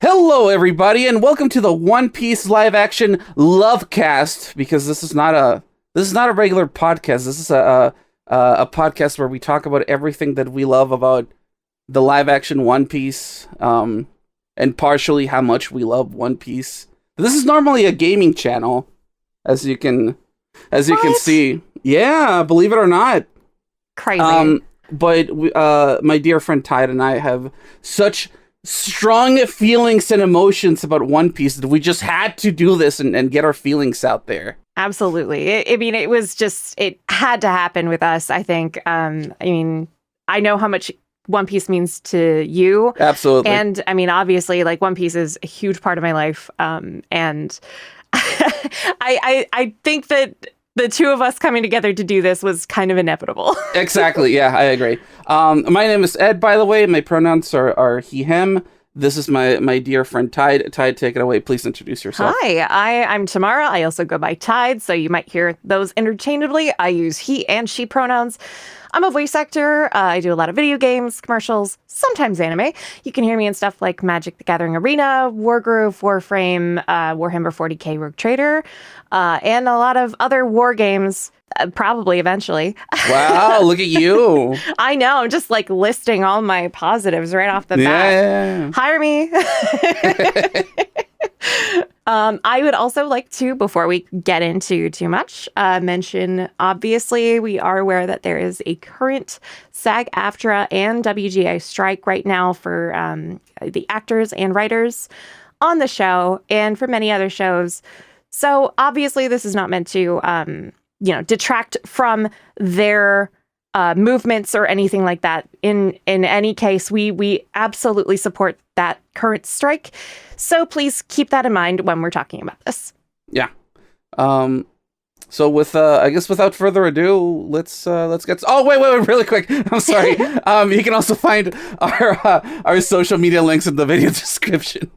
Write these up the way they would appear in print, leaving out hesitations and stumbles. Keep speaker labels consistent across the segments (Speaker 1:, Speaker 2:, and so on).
Speaker 1: Hello, everybody, and welcome to the One Piece live action LOVEcast. Because this is not a regular podcast. This is a podcast where we talk about everything that we love about the live action One Piece, and partially how much we love One Piece. This is normally a gaming channel, as you can see. Yeah, believe it or not.
Speaker 2: Crazy.
Speaker 1: But my dear friend Tide and I have such strong feelings and emotions about One Piece that we just had to do this and get our feelings out there.
Speaker 2: Absolutely. It had to happen with us, I think. I know how much One Piece means to you.
Speaker 1: Absolutely.
Speaker 2: And obviously, like, One Piece is a huge part of my life. And I think that the two of us coming together to do this was kind of inevitable.
Speaker 1: Exactly. Yeah, I agree. My name is Ed, by the way. My pronouns are he, him. This is my dear friend Tide. Tide, take it away. Please introduce yourself.
Speaker 2: Hi, I'm Tamara. I also go by Tide, so you might hear those interchangeably. I use he and she pronouns. I'm a voice actor. I do a lot of video games, commercials, sometimes anime. You can hear me in stuff like Magic the Gathering Arena, Wargroove, Warframe, Warhammer 40k Rogue Trader, and a lot of other war games, probably eventually.
Speaker 1: Wow, look at you.
Speaker 2: I know, I'm just like listing all my positives right off the bat.
Speaker 1: Yeah.
Speaker 2: Hire me. I would also like to, before we get into too much, mention, obviously, we are aware that there is a current SAG-AFTRA and WGA strike right now for the actors and writers on the show and for many other shows. So obviously, this is not meant to, detract from their movements or anything like that. In any case, we absolutely support that current strike. So please keep that in mind when we're talking about this.
Speaker 1: Yeah. So with I guess without further ado, let's get. Oh wait, really quick. I'm sorry. You can also find our social media links in the video description.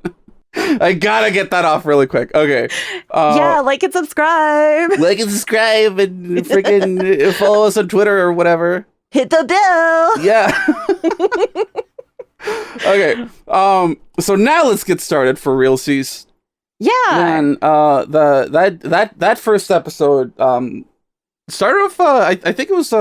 Speaker 1: I gotta get that off really quick. Okay.
Speaker 2: Yeah, like and subscribe.
Speaker 1: Like and subscribe and freaking follow us on Twitter or whatever.
Speaker 2: Hit the bell.
Speaker 1: Yeah. Okay. So now let's get started for realsies.
Speaker 2: Yeah.
Speaker 1: And that first episode started off. I think it was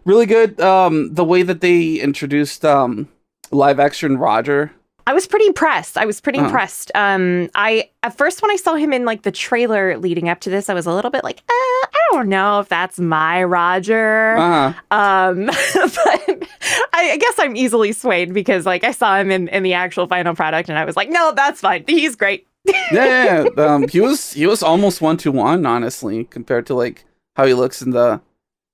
Speaker 1: really good. The way that they introduced live action Roger.
Speaker 2: I was pretty impressed. I at first, when I saw him in like the trailer leading up to this, I was a little bit like, I don't know if that's my Roger. But I guess I'm easily swayed because like I saw him in the actual final product, and I was like, no, that's fine. He's great.
Speaker 1: Yeah. He was almost 1-to-1, honestly, compared to like how he looks in the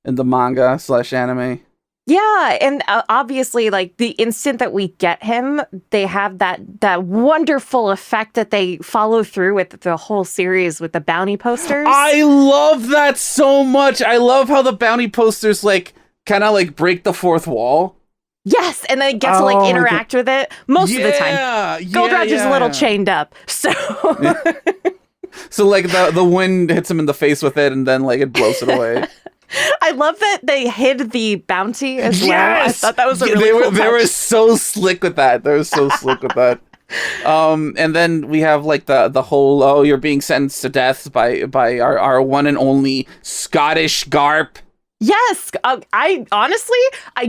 Speaker 1: manga / anime.
Speaker 2: Yeah, and obviously, like, the instant that we get him, they have that wonderful effect that they follow through with the whole series with the bounty posters.
Speaker 1: I love that so much. I love how the bounty posters, like, kind of, like, break the fourth wall.
Speaker 2: Yes, and then get to, like, interact with it most of the time. Gold Roger's a little chained up, so...
Speaker 1: So, like, the wind hits him in the face with it, and then, like, it blows it away.
Speaker 2: I love that they hid the bounty as well. I thought that was a really cool touch.
Speaker 1: They were so slick with that. And then we have like the whole, you're being sentenced to death by our one and only Scottish Garp.
Speaker 2: Yes, I honestly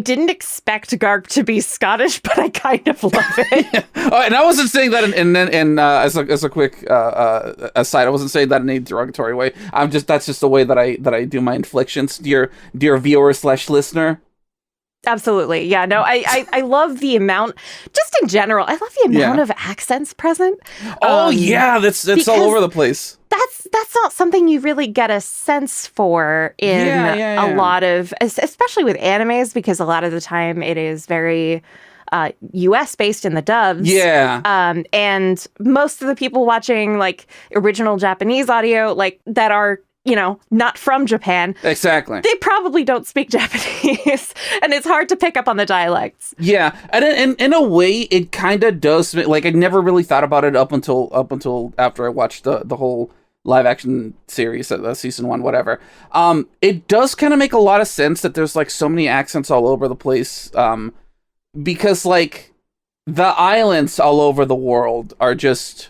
Speaker 2: didn't expect Garp to be Scottish, but I kind of love it.
Speaker 1: And I wasn't saying that in as a quick aside. I wasn't saying that in a derogatory way. That's just the way that I do my inflictions, dear viewer / listener.
Speaker 2: Absolutely. Yeah, no, I love the amount, just in general, I love the amount of accents present.
Speaker 1: That's all over the place.
Speaker 2: That's not something you really get a sense for in a lot of, especially with animes, because a lot of the time it is very US based in the dubs.
Speaker 1: Yeah.
Speaker 2: And most of the people watching like original Japanese audio, like that are, not from Japan.
Speaker 1: Exactly.
Speaker 2: They probably don't speak Japanese, and it's hard to pick up on the dialects.
Speaker 1: Yeah, and in a way, it kind of does. Like, I never really thought about it up until after I watched the whole live action series, season 1, whatever. It does kind of make a lot of sense that there's like so many accents all over the place. Because like the islands all over the world are just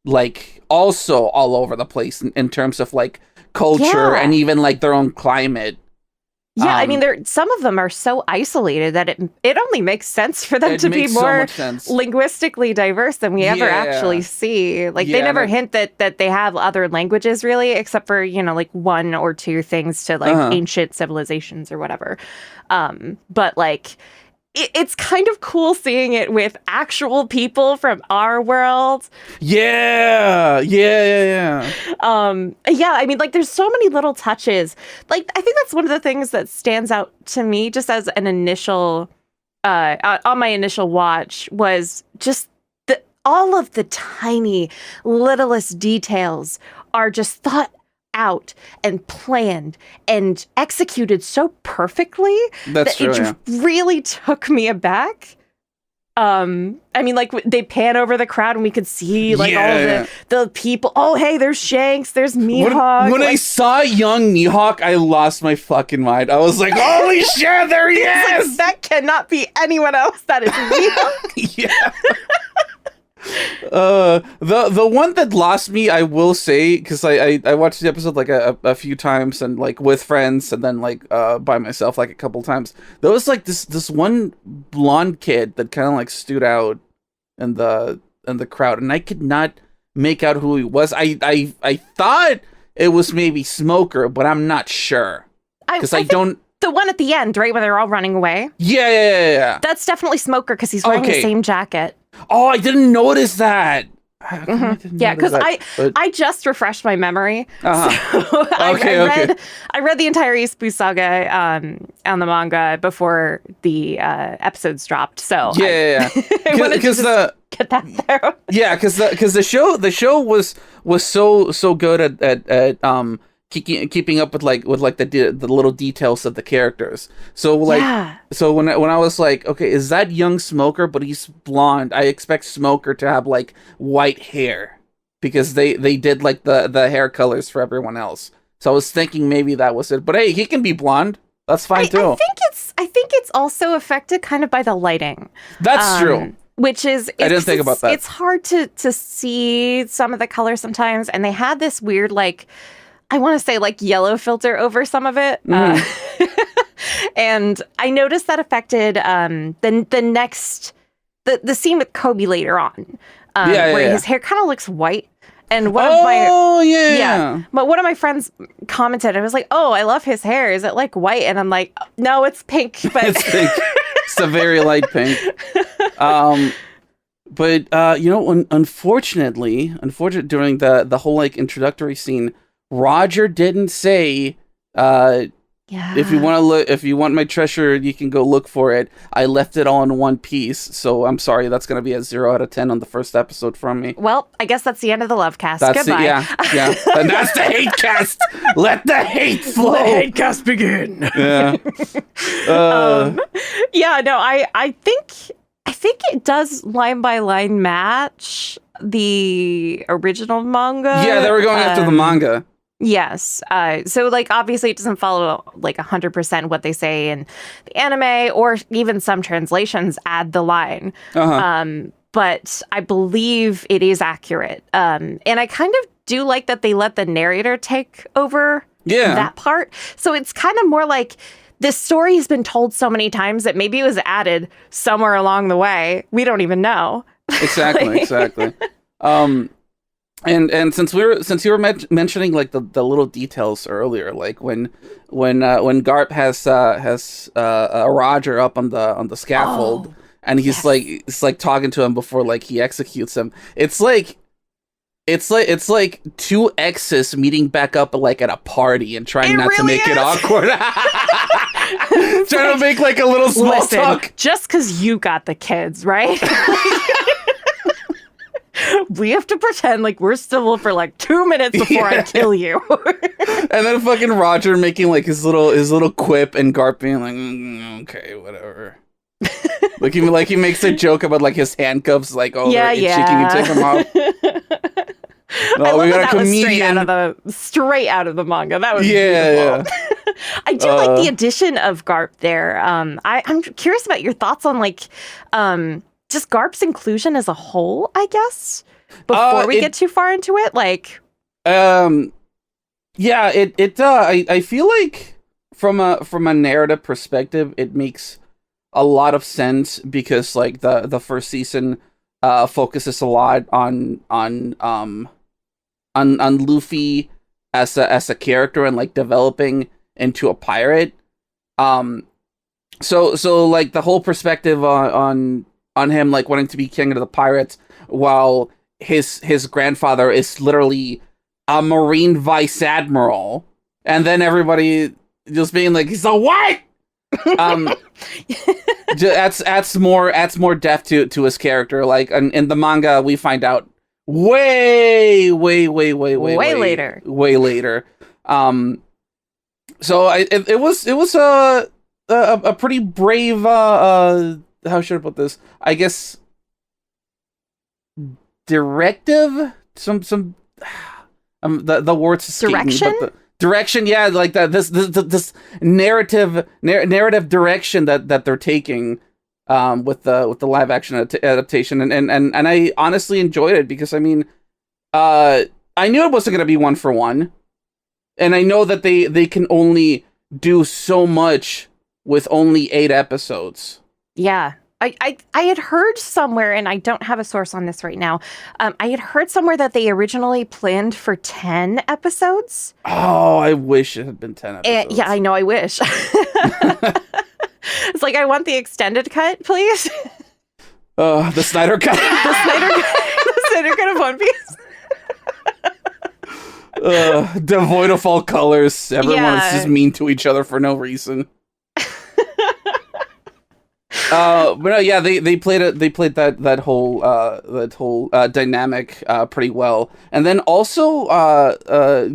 Speaker 1: like also all over the place in terms of like culture and even like their own climate.
Speaker 2: Yeah, I mean, some of them are so isolated that it only makes sense for them to be more linguistically diverse than we ever actually see. Like, they never hint that they have other languages, really, except for, you know, like one or two things to like ancient civilizations or whatever. But like, it's kind of cool seeing it with actual people from our world.
Speaker 1: Yeah. Yeah,
Speaker 2: I mean, like, there's so many little touches. Like, I think that's one of the things that stands out to me just as an initial, on my initial watch, was just all of the tiny, littlest details are just thought out and planned and executed so perfectly that it just really took me aback. I mean, like, they pan over the crowd and we could see like all of the people. Oh, hey, there's Shanks, there's Mihawk.
Speaker 1: When I saw young Mihawk, I lost my fucking mind. I was like, holy shit, there he is!
Speaker 2: Like, that cannot be anyone else. That is Mihawk.
Speaker 1: Yeah. The one that lost me, I will say, because I watched the episode like a few times and like with friends and then like by myself like a couple times. There was like this one blonde kid that kind of like stood out in the crowd, and I could not make out who he was. I thought it was maybe Smoker, but I'm not sure because I don't.
Speaker 2: The one at the end, right, when they're all running away.
Speaker 1: Yeah.
Speaker 2: That's definitely Smoker because he's wearing the same jacket.
Speaker 1: Oh, I didn't notice that.
Speaker 2: Yeah, because I just refreshed my memory. So
Speaker 1: I
Speaker 2: read the entire Ispu saga on the manga before the episodes dropped. So
Speaker 1: I wanted to
Speaker 2: get that there.
Speaker 1: Yeah, because the show was so good at keeping up with the little details of the characters. So so when I was like, okay, is that young Smoker? But he's blonde. I expect Smoker to have like white hair because they did like the hair colors for everyone else. So I was thinking maybe that was it. But hey, he can be blonde. That's fine too.
Speaker 2: I think it's also affected kind of by the lighting.
Speaker 1: That's true.
Speaker 2: Which is,
Speaker 1: I didn't think about that.
Speaker 2: It's hard to see some of the colors sometimes, and they had this weird like, I want to say like yellow filter over some of it. And I noticed that affected the scene with Kobe later on. Where his hair kind of looks white. And one of my friends commented, I was like, oh, I love his hair. Is it like white? And I'm like, no, it's pink. But
Speaker 1: it's pink. It's a very light pink. But unfortunately during the whole like introductory scene, Roger didn't say, if you want my treasure, you can go look for it. I left it all in one piece. So I'm sorry, that's going to be a 0 out of 10 on the first episode from me.
Speaker 2: Well, I guess that's the end of the LOVEcast. Goodbye.
Speaker 1: Yeah. And that's the hate cast. Let the hate flow.
Speaker 2: Let the hate cast begin.
Speaker 1: Yeah.
Speaker 2: I think it does line by line match the original manga.
Speaker 1: Yeah, they were going after the manga.
Speaker 2: Yes. So, like, obviously it doesn't follow, like, 100% what they say in the anime, or even some translations add the line. But I believe it is accurate. And I kind of do like that they let the narrator take over that part. So it's kind of more like this story has been told so many times that maybe it was added somewhere along the way. We don't even know.
Speaker 1: Exactly. And since you were mentioning like the little details earlier, like when Garp has Roger up on the scaffold, and he's like talking to him before like he executes him. It's like two exes meeting back up like at a party and trying not to make it awkward. Trying to make like a little small talk.
Speaker 2: Just because you got the kids, right? We have to pretend like we're civil for like 2 minutes before I kill you.
Speaker 1: And then fucking Roger making like his little quip, and Garp being like, okay, whatever. like he makes a joke about like his handcuffs, like, they're itchy, can you take them off?
Speaker 2: No, we got a comedian. Straight out of the manga. That was beautiful. I do like the addition of Garp there. I'm curious about your thoughts on like just Garp's inclusion as a whole, I guess, before we get too far into it, like,
Speaker 1: yeah, I feel like from a narrative perspective, it makes a lot of sense because like the first season focuses a lot on Luffy as a character and like developing into a pirate. So like the whole perspective on him like wanting to be king of the pirates while his grandfather is literally a Marine vice admiral, and then everybody just being like, he's a what? Adds more depth to his character. Like in the manga, we find out way later. So it was a pretty brave. How should I put this? I guess directive. Some the words escape
Speaker 2: direction.
Speaker 1: Me, but the direction, yeah, like that. This narrative direction that they're taking with the live action adaptation, and I honestly enjoyed it because I mean, I knew it wasn't gonna be 1-for-1, and I know that they can only do so much with only 8 episodes.
Speaker 2: Yeah. I had heard somewhere, and I don't have a source on this right now, I had heard somewhere that they originally planned for 10 episodes.
Speaker 1: Oh, I wish it had been 10 episodes.
Speaker 2: Yeah, I know, I wish. It's like, I want the extended cut, please.
Speaker 1: The Snyder Cut.
Speaker 2: The Snyder Cut of One Piece.
Speaker 1: Devoid of all colors. Everyone's just mean to each other for no reason. But no, yeah, they played that whole dynamic pretty well, and then also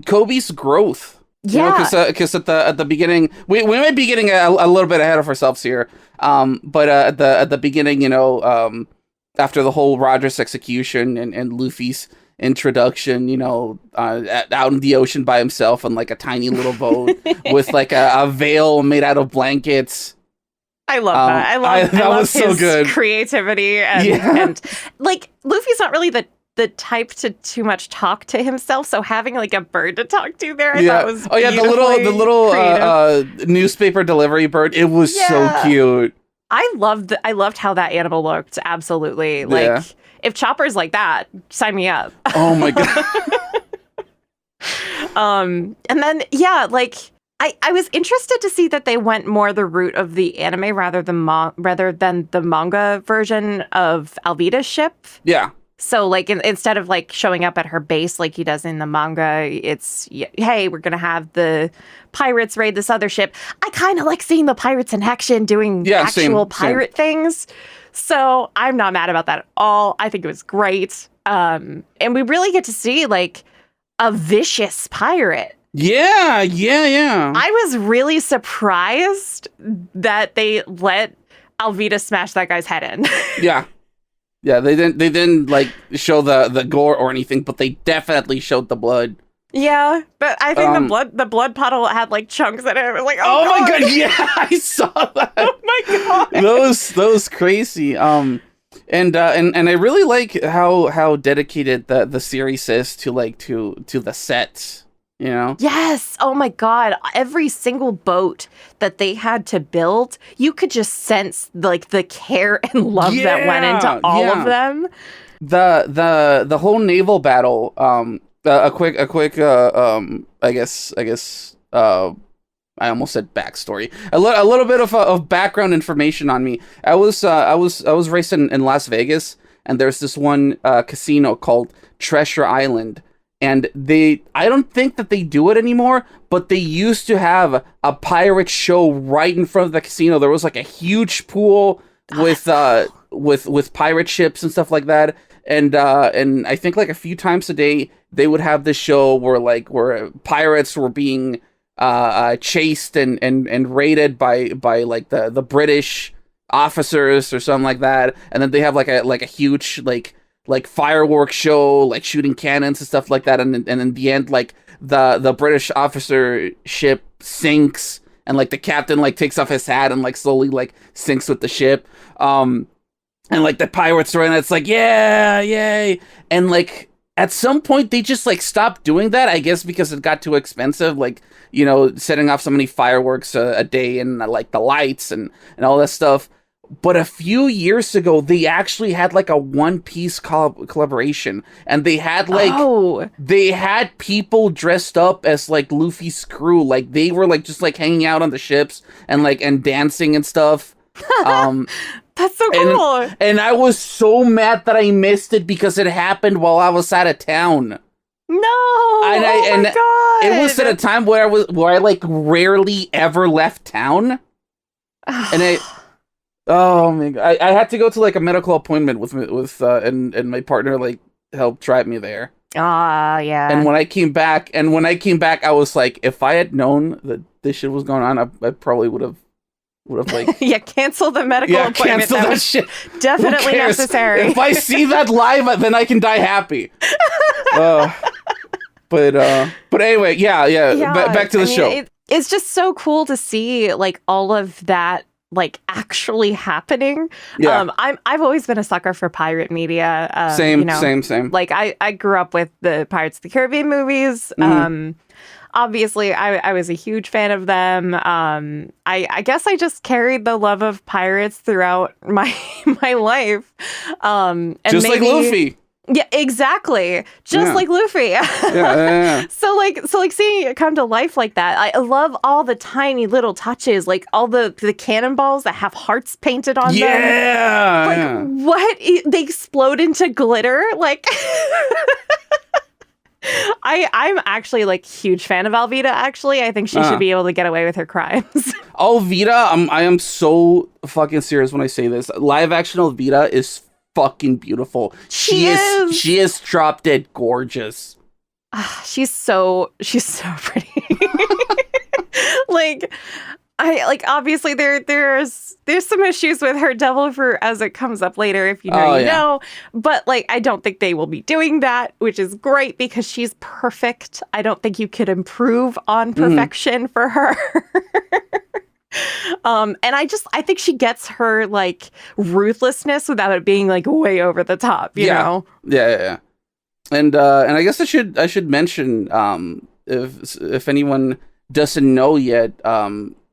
Speaker 1: Kobe's growth.
Speaker 2: Yeah,
Speaker 1: because at the beginning we might be getting a little bit ahead of ourselves here. But at the beginning, after the whole Rogers execution and Luffy's introduction, out in the ocean by himself on like a tiny little boat with like a veil made out of blankets.
Speaker 2: I love that. I love
Speaker 1: was
Speaker 2: his
Speaker 1: so good.
Speaker 2: Creativity and like Luffy's not really the type to too much talk to himself, so having like a bird to talk to there, I thought was
Speaker 1: the little newspaper delivery bird. It was so cute.
Speaker 2: I loved how that animal looked. Absolutely, like if Chopper's like that, sign me up.
Speaker 1: Oh my god.
Speaker 2: And then like. I was interested to see that they went more the route of the anime rather than the manga version of Alvida's ship.
Speaker 1: Yeah.
Speaker 2: So like instead of like showing up at her base like he does in the manga, it's hey, we're gonna have the pirates raid this other ship. I kind of like seeing the pirates in action doing actual pirate things. So I'm not mad about that at all. I think it was great. And we really get to see like a vicious pirate.
Speaker 1: Yeah.
Speaker 2: I was really surprised that they let Alvida smash that guy's head in.
Speaker 1: Yeah, they didn't like show the gore or anything, but they definitely showed the blood.
Speaker 2: Yeah, but I think the blood puddle had like chunks in it. I was like, oh
Speaker 1: my god, yeah, I saw that.
Speaker 2: Oh my god,
Speaker 1: that was crazy. And I really like how dedicated the series is to the sets.
Speaker 2: Yes. Oh my god. Every single boat that they had to build, you could just sense like the care and love that went into all of them.
Speaker 1: The whole naval battle. A quick. I guess. I almost said backstory. A little bit of background information on me. I was raised in Las Vegas, and there's this one casino called Treasure Island. And I don't think that they do it anymore, but they used to have a pirate show right in front of the casino. There was like a huge pool with pirate ships and stuff like that. And I think like a few times a day they would have this show where pirates were being chased and raided by like the British officers or something like that. And then they have like a huge like fireworks show, like shooting cannons and stuff like that, and in the end, like the British officer ship sinks, and like the captain like takes off his hat and like slowly like sinks with the ship. and like the pirates are in it. It's like, yeah, yay. And like at some point they just like stopped doing that, I guess because it got too expensive, like, you know, setting off so many fireworks a day, and like the lights and all that stuff. But a few years ago, they actually had like a One Piece collaboration, and they had like they had people dressed up as like Luffy's crew, like they were like just like hanging out on the ships and like and dancing and stuff.
Speaker 2: That's so cool.
Speaker 1: And I was so mad that I missed it because it happened while I was out of town.
Speaker 2: No, my God.
Speaker 1: It was at a time where I like rarely ever left town, and oh my God, I had to go to like a medical appointment with and my partner like helped drive me there.
Speaker 2: Ah, yeah.
Speaker 1: And when I came back, I was like, if I had known that this shit was going on, I probably would have like
Speaker 2: cancel the medical appointment.
Speaker 1: Cancel that shit.
Speaker 2: Definitely necessary.
Speaker 1: If I see that live, then I can die happy. But anyway, back to the show.
Speaker 2: It's just so cool to see like all of that like actually happening.
Speaker 1: Yeah.
Speaker 2: I've always been a sucker for pirate media.
Speaker 1: Same.
Speaker 2: Like I grew up with the Pirates of the Caribbean movies. Obviously, I was a huge fan of them. I guess I just carried the love of pirates throughout my life. And
Speaker 1: just like Luffy.
Speaker 2: Yeah, exactly. Just like Luffy.
Speaker 1: Yeah.
Speaker 2: So seeing it come to life like that, I love all the tiny little touches, like all the cannonballs that have hearts painted on them.
Speaker 1: Yeah.
Speaker 2: Like what? They explode into glitter? Like I'm actually like huge fan of Alvida, actually. I think she should be able to get away with her crimes.
Speaker 1: Alvida, I am so fucking serious when I say this. Live action Alvida is fucking beautiful. She is drop dead gorgeous.
Speaker 2: She's so pretty. Obviously there's some issues with her devil fruit as it comes up later, if you know know. But like I don't think they will be doing that, which is great because she's perfect. I don't think you could improve on perfection for her. And I think she gets her like ruthlessness without it being like way over the top, you know?
Speaker 1: Yeah. And I guess I should mention, if anyone doesn't know yet,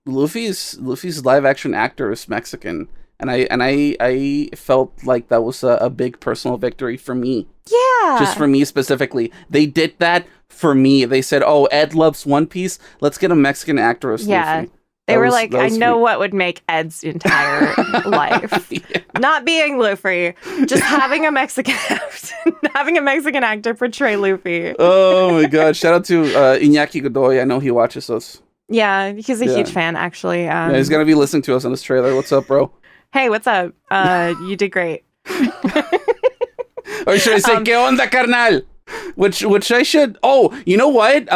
Speaker 1: Luffy's live action actor is Mexican, and I felt like that was a big personal victory for me.
Speaker 2: Yeah.
Speaker 1: Just for me specifically. They did that for me. They said, "Oh, Ed loves One Piece. Let's get a Mexican actor as Luffy."
Speaker 2: They were like, I know what would make Ed's entire life. Not being Luffy, just having a Mexican actor portray Luffy.
Speaker 1: Oh my God. Shout out to Iñaki Godoy. I know he watches us.
Speaker 2: Yeah, he's a huge fan, actually.
Speaker 1: He's going to be listening to us on this trailer. What's up, bro?
Speaker 2: Hey, what's up? You did great.
Speaker 1: Or should I say, ¿Qué onda, carnal? Which I should... Oh, you know what?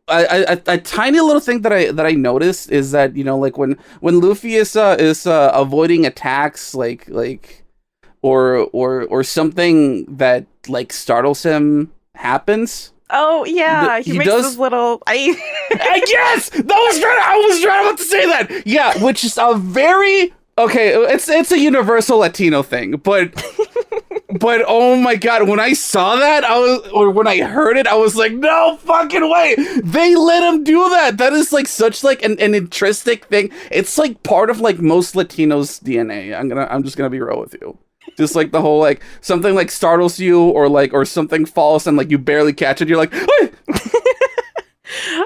Speaker 1: A tiny little thing that I noticed is that, you know, like when Luffy is avoiding attacks, like or something that like startles him happens.
Speaker 2: Oh yeah, he makes this little. I
Speaker 1: guess I was trying about to say that. Yeah, which is a very okay. It's a universal Latino thing, but. But oh my God, when I saw that, when I heard it, I was like, no fucking way. They let him do that. That is like such like an intrinsic thing. It's like part of like most Latinos' DNA. I'm just gonna be real with you. Just like the whole like something like startles you or something falls and like you barely catch it. You're like, hey!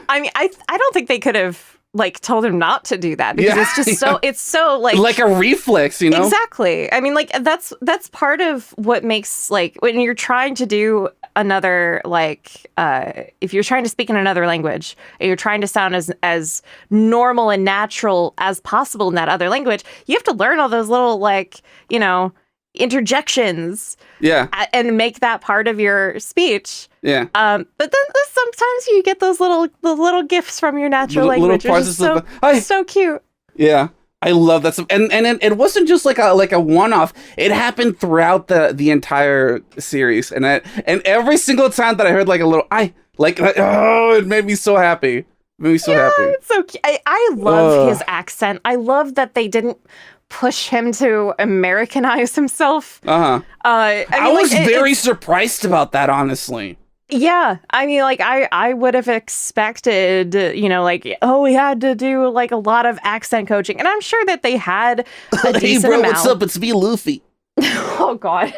Speaker 2: I mean, I don't think they could have like told him not to do that because it's just so like
Speaker 1: a reflex, you know?
Speaker 2: Exactly. I mean, like that's part of what makes like when you're trying to do another like if you're trying to speak in another language and you're trying to sound as normal and natural as possible in that other language, you have to learn all those little like, you know, interjections.
Speaker 1: Yeah.
Speaker 2: And make that part of your speech.
Speaker 1: Yeah.
Speaker 2: But then sometimes you get those little gifts from your natural language, which is so cute.
Speaker 1: Yeah. I love that stuff. And it wasn't just like a one-off. It happened throughout the entire series. And every single time that I heard like a little it made me so happy. It made me so happy.
Speaker 2: It's so cute. I love his accent. I love that they didn't push him to Americanize himself.
Speaker 1: I was very surprised about that, honestly.
Speaker 2: Yeah, I mean, like, I would have expected, you know, like, oh, we had to do, like, a lot of accent coaching. And I'm sure that they had a decent
Speaker 1: hey, bro,
Speaker 2: amount.
Speaker 1: what's up? It's me, Luffy.
Speaker 2: Oh, God.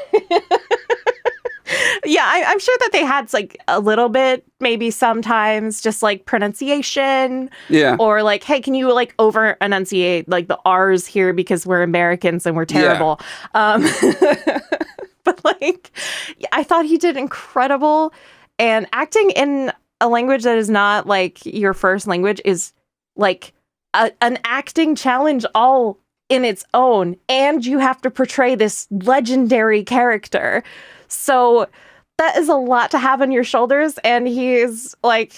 Speaker 2: Yeah, I'm sure that they had, like, a little bit, maybe sometimes, just, like, pronunciation.
Speaker 1: Yeah.
Speaker 2: Or, like, hey, can you, like, over-enunciate, like, the R's here because we're Americans and we're terrible. Yeah. But, like, I thought he did incredible. And acting in a language that is not, like, your first language is, like, an acting challenge all in its own. And you have to portray this legendary character. So that is a lot to have on your shoulders. And he's, like,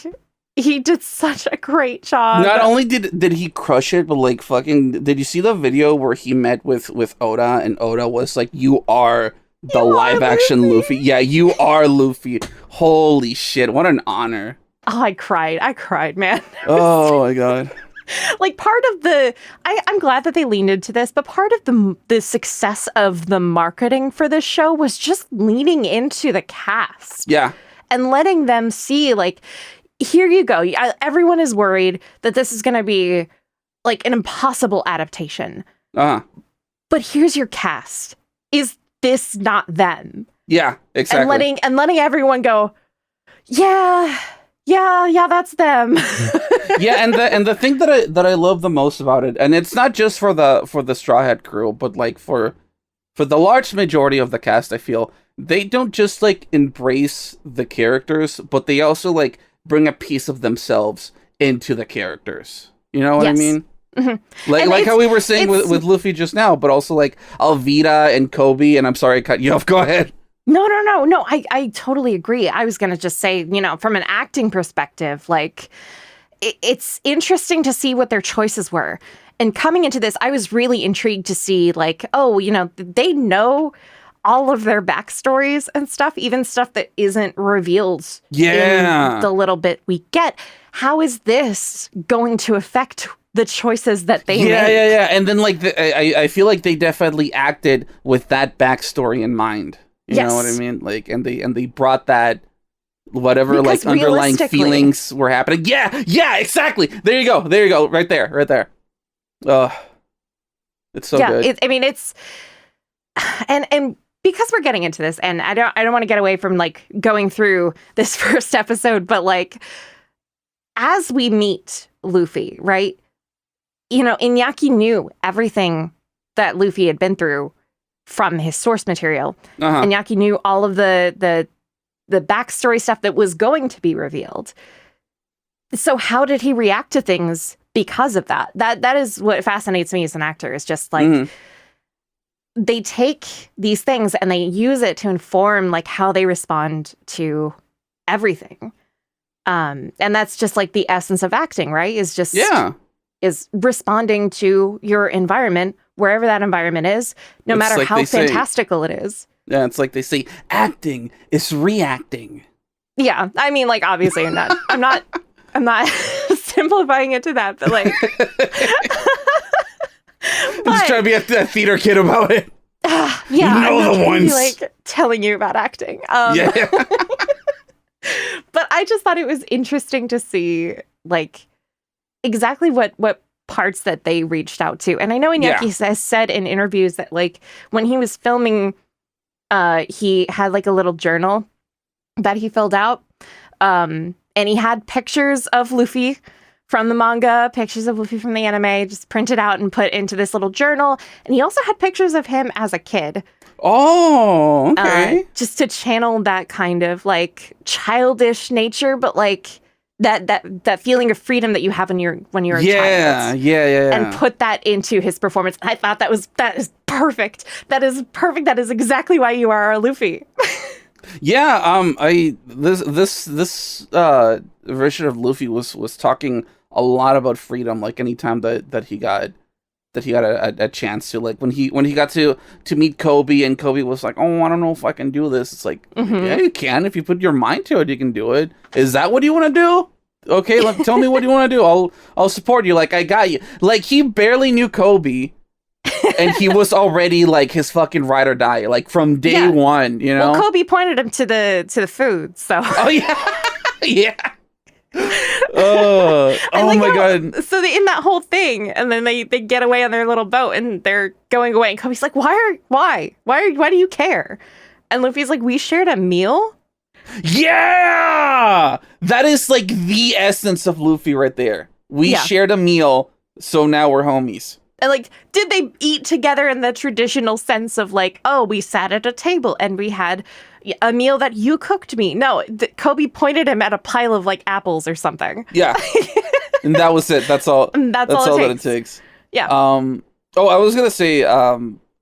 Speaker 2: he did such a great job.
Speaker 1: Not only did he crush it, but, like, fucking... Did you see the video where he met with Oda? And Oda was like, you are... the live-action Luffy. Yeah, you are Luffy. Holy shit, what an honor.
Speaker 2: Oh, I cried, man.
Speaker 1: Oh, my God.
Speaker 2: Like, part of the... I'm glad that they leaned into this, but part of the success of the marketing for this show was just leaning into the cast.
Speaker 1: Yeah.
Speaker 2: And letting them see, like, here you go. Everyone is worried that this is going to be, like, an impossible adaptation. But here's your cast. Is this not them?
Speaker 1: Yeah, exactly.
Speaker 2: And letting everyone go, yeah, that's them.
Speaker 1: Yeah, and the thing that I love the most about it, and it's not just for the Straw Hat crew, but, like, for the large majority of the cast, I feel they don't just, like, embrace the characters, but they also, like, bring a piece of themselves into the characters. You know what I mean? Mm-hmm. Like how we were saying with Luffy just now, but also, like, Alvida and Kobe, and I'm sorry I cut you off. Go ahead.
Speaker 2: No. I totally agree. I was going to just say, you know, from an acting perspective, like, it's interesting to see what their choices were. And coming into this, I was really intrigued to see, like, oh, you know, they know all of their backstories and stuff, even stuff that isn't revealed in the little bit we get. How is this going to affect the choices that they make?
Speaker 1: Yeah. And then, like, I feel like they definitely acted with that backstory in mind. You know what I mean? Like, and they brought that whatever, because, like, underlying feelings were happening. Yeah, exactly. There you go. Right there. It's so good.
Speaker 2: And because we're getting into this, and I don't want to get away from, like, going through this first episode, but, like, as we meet Luffy, right? You know, Iñaki knew everything that Luffy had been through from his source material. Iñaki knew all of the backstory stuff that was going to be revealed. So how did he react to things because of that? That is what fascinates me as an actor, is just, like, they take these things and they use it to inform, like, how they respond to everything. And that's just, like, the essence of acting, right? Is responding to your environment, wherever that environment is, no matter how fantastical it is.
Speaker 1: Yeah, it's like they say, acting is reacting.
Speaker 2: Yeah, I mean, like, obviously I'm not simplifying it to that, but, like,
Speaker 1: I'm just trying to be a theater kid about it.
Speaker 2: Yeah,
Speaker 1: you know, the ones
Speaker 2: like telling you about acting.
Speaker 1: Yeah.
Speaker 2: But I just thought it was interesting to see, like, exactly what parts that they reached out to. And I know Iñaki has said in interviews that, like, when he was filming, he had, like, a little journal that he filled out. And he had pictures of Luffy from the manga, pictures of Luffy from the anime, just printed out and put into this little journal. And he also had pictures of him as a kid.
Speaker 1: Oh, okay.
Speaker 2: Just to channel that kind of, like, childish nature, but, like, that feeling of freedom that you have when you're a child.
Speaker 1: Yeah.
Speaker 2: And put that into his performance. I thought that is perfect. That is perfect. That is exactly why you are a Luffy.
Speaker 1: Yeah, this version of Luffy was talking a lot about freedom, like, anytime that he got a chance to, like, when he got to meet Kobe, and Kobe was like, oh, I don't know if I can do this. It's like, yeah, you can. If you put your mind to it, you can do it. Is that what you want to do? Okay, tell me what you want to do. I'll support you. Like, I got you. Like, he barely knew Kobe, And he was already like his fucking ride or die, like from day one, you know?
Speaker 2: Well, Kobe pointed him to the food, so.
Speaker 1: Oh, yeah. Yeah. Oh my God.
Speaker 2: So in that whole thing, and then they get away on their little boat and they're going away, and Kobe's like, why do you care? And Luffy's like, we shared a meal?
Speaker 1: Yeah! That is like the essence of Luffy right there. We shared a meal, so now we're homies.
Speaker 2: And like, did they eat together in the traditional sense of like, oh, we sat at a table and we had a meal that you cooked me? No, Kobe pointed him at a pile of like apples or something.
Speaker 1: Yeah. And that was it. That's all. That's all that it takes.
Speaker 2: Yeah.
Speaker 1: I was gonna say,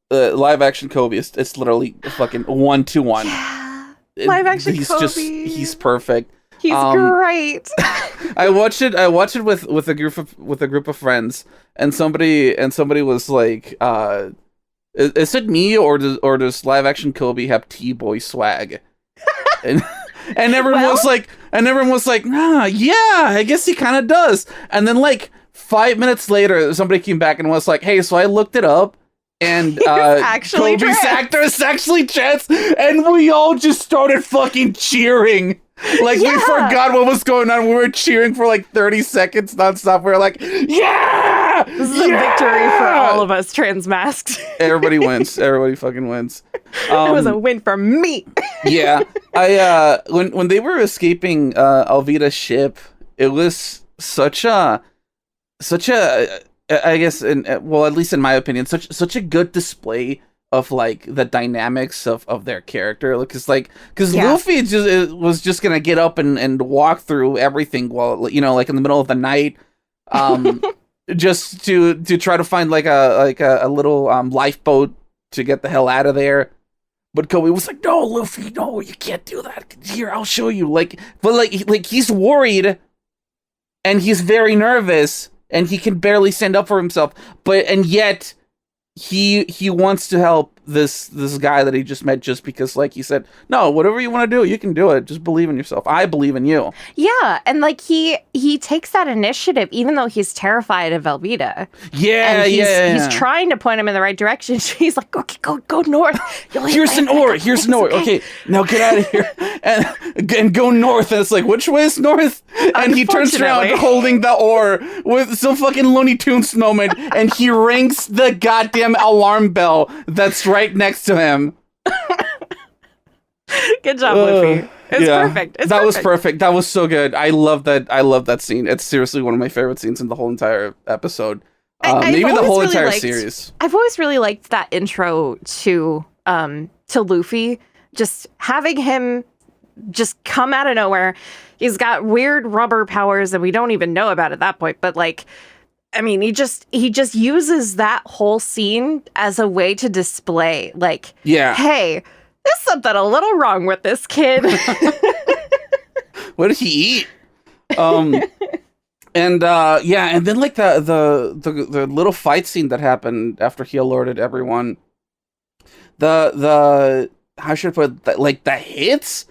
Speaker 1: live action Kobe it's literally fucking 1-to-1.
Speaker 2: Yeah. Live action Kobe.
Speaker 1: He's perfect.
Speaker 2: He's great.
Speaker 1: I watched it with a group of friends, and somebody was like, is it me or does live action Kobe have T-boy swag? and everyone was like, nah, yeah, I guess he kind of does. And then like 5 minutes later, somebody came back and was like, hey, so I looked it up. And Kobe's actor is actually trans, and we all just started fucking cheering. Like, we forgot what was going on. We were cheering for like 30 seconds nonstop. We were like, yeah!
Speaker 2: This is a victory for all of us trans masks.
Speaker 1: Everybody wins. Everybody fucking wins.
Speaker 2: It was a win for me.
Speaker 1: Yeah. When they were escaping Alvida's ship, it was such a I guess, well, at least in my opinion, such a good display of like the dynamics of their character, because Luffy was just gonna get up and walk through everything while, you know, like in the middle of the night, just to try to find like a little lifeboat to get the hell out of there. But Kobe was like, no, Luffy, no, you can't do that. Here, I'll show you. But he's worried, and he's very nervous. And he can barely stand up for himself, and yet he wants to help this guy that he just met, just because, like he said, no, whatever you want to do, you can do it. Just believe in yourself. I believe in you.
Speaker 2: Yeah, and like he takes that initiative, even though he's terrified of Velveeta.
Speaker 1: Yeah,
Speaker 2: and he's trying to point him in the right direction. He's like, okay, go north.
Speaker 1: Here's an oar. Here's an oar. Okay, now get out of here and go north. And it's like, which way is north? And he turns around holding the oar with some fucking Looney Tunes moment, and he rings the goddamn alarm bell that's right next to him.
Speaker 2: Good job, Luffy. It's perfect.
Speaker 1: Was perfect. That was so good. I love that scene. It's seriously one of my favorite scenes in the whole entire episode. Maybe the whole entire series.
Speaker 2: I've always really liked that intro to Luffy. Just having him just come out of nowhere. He's got weird rubber powers that we don't even know about at that point, but like, I mean, he just uses that whole scene as a way to display, like, hey, there's something a little wrong with this kid.
Speaker 1: What did he eat? And then like the little fight scene that happened after he alerted everyone. The how should I put it? Like the hits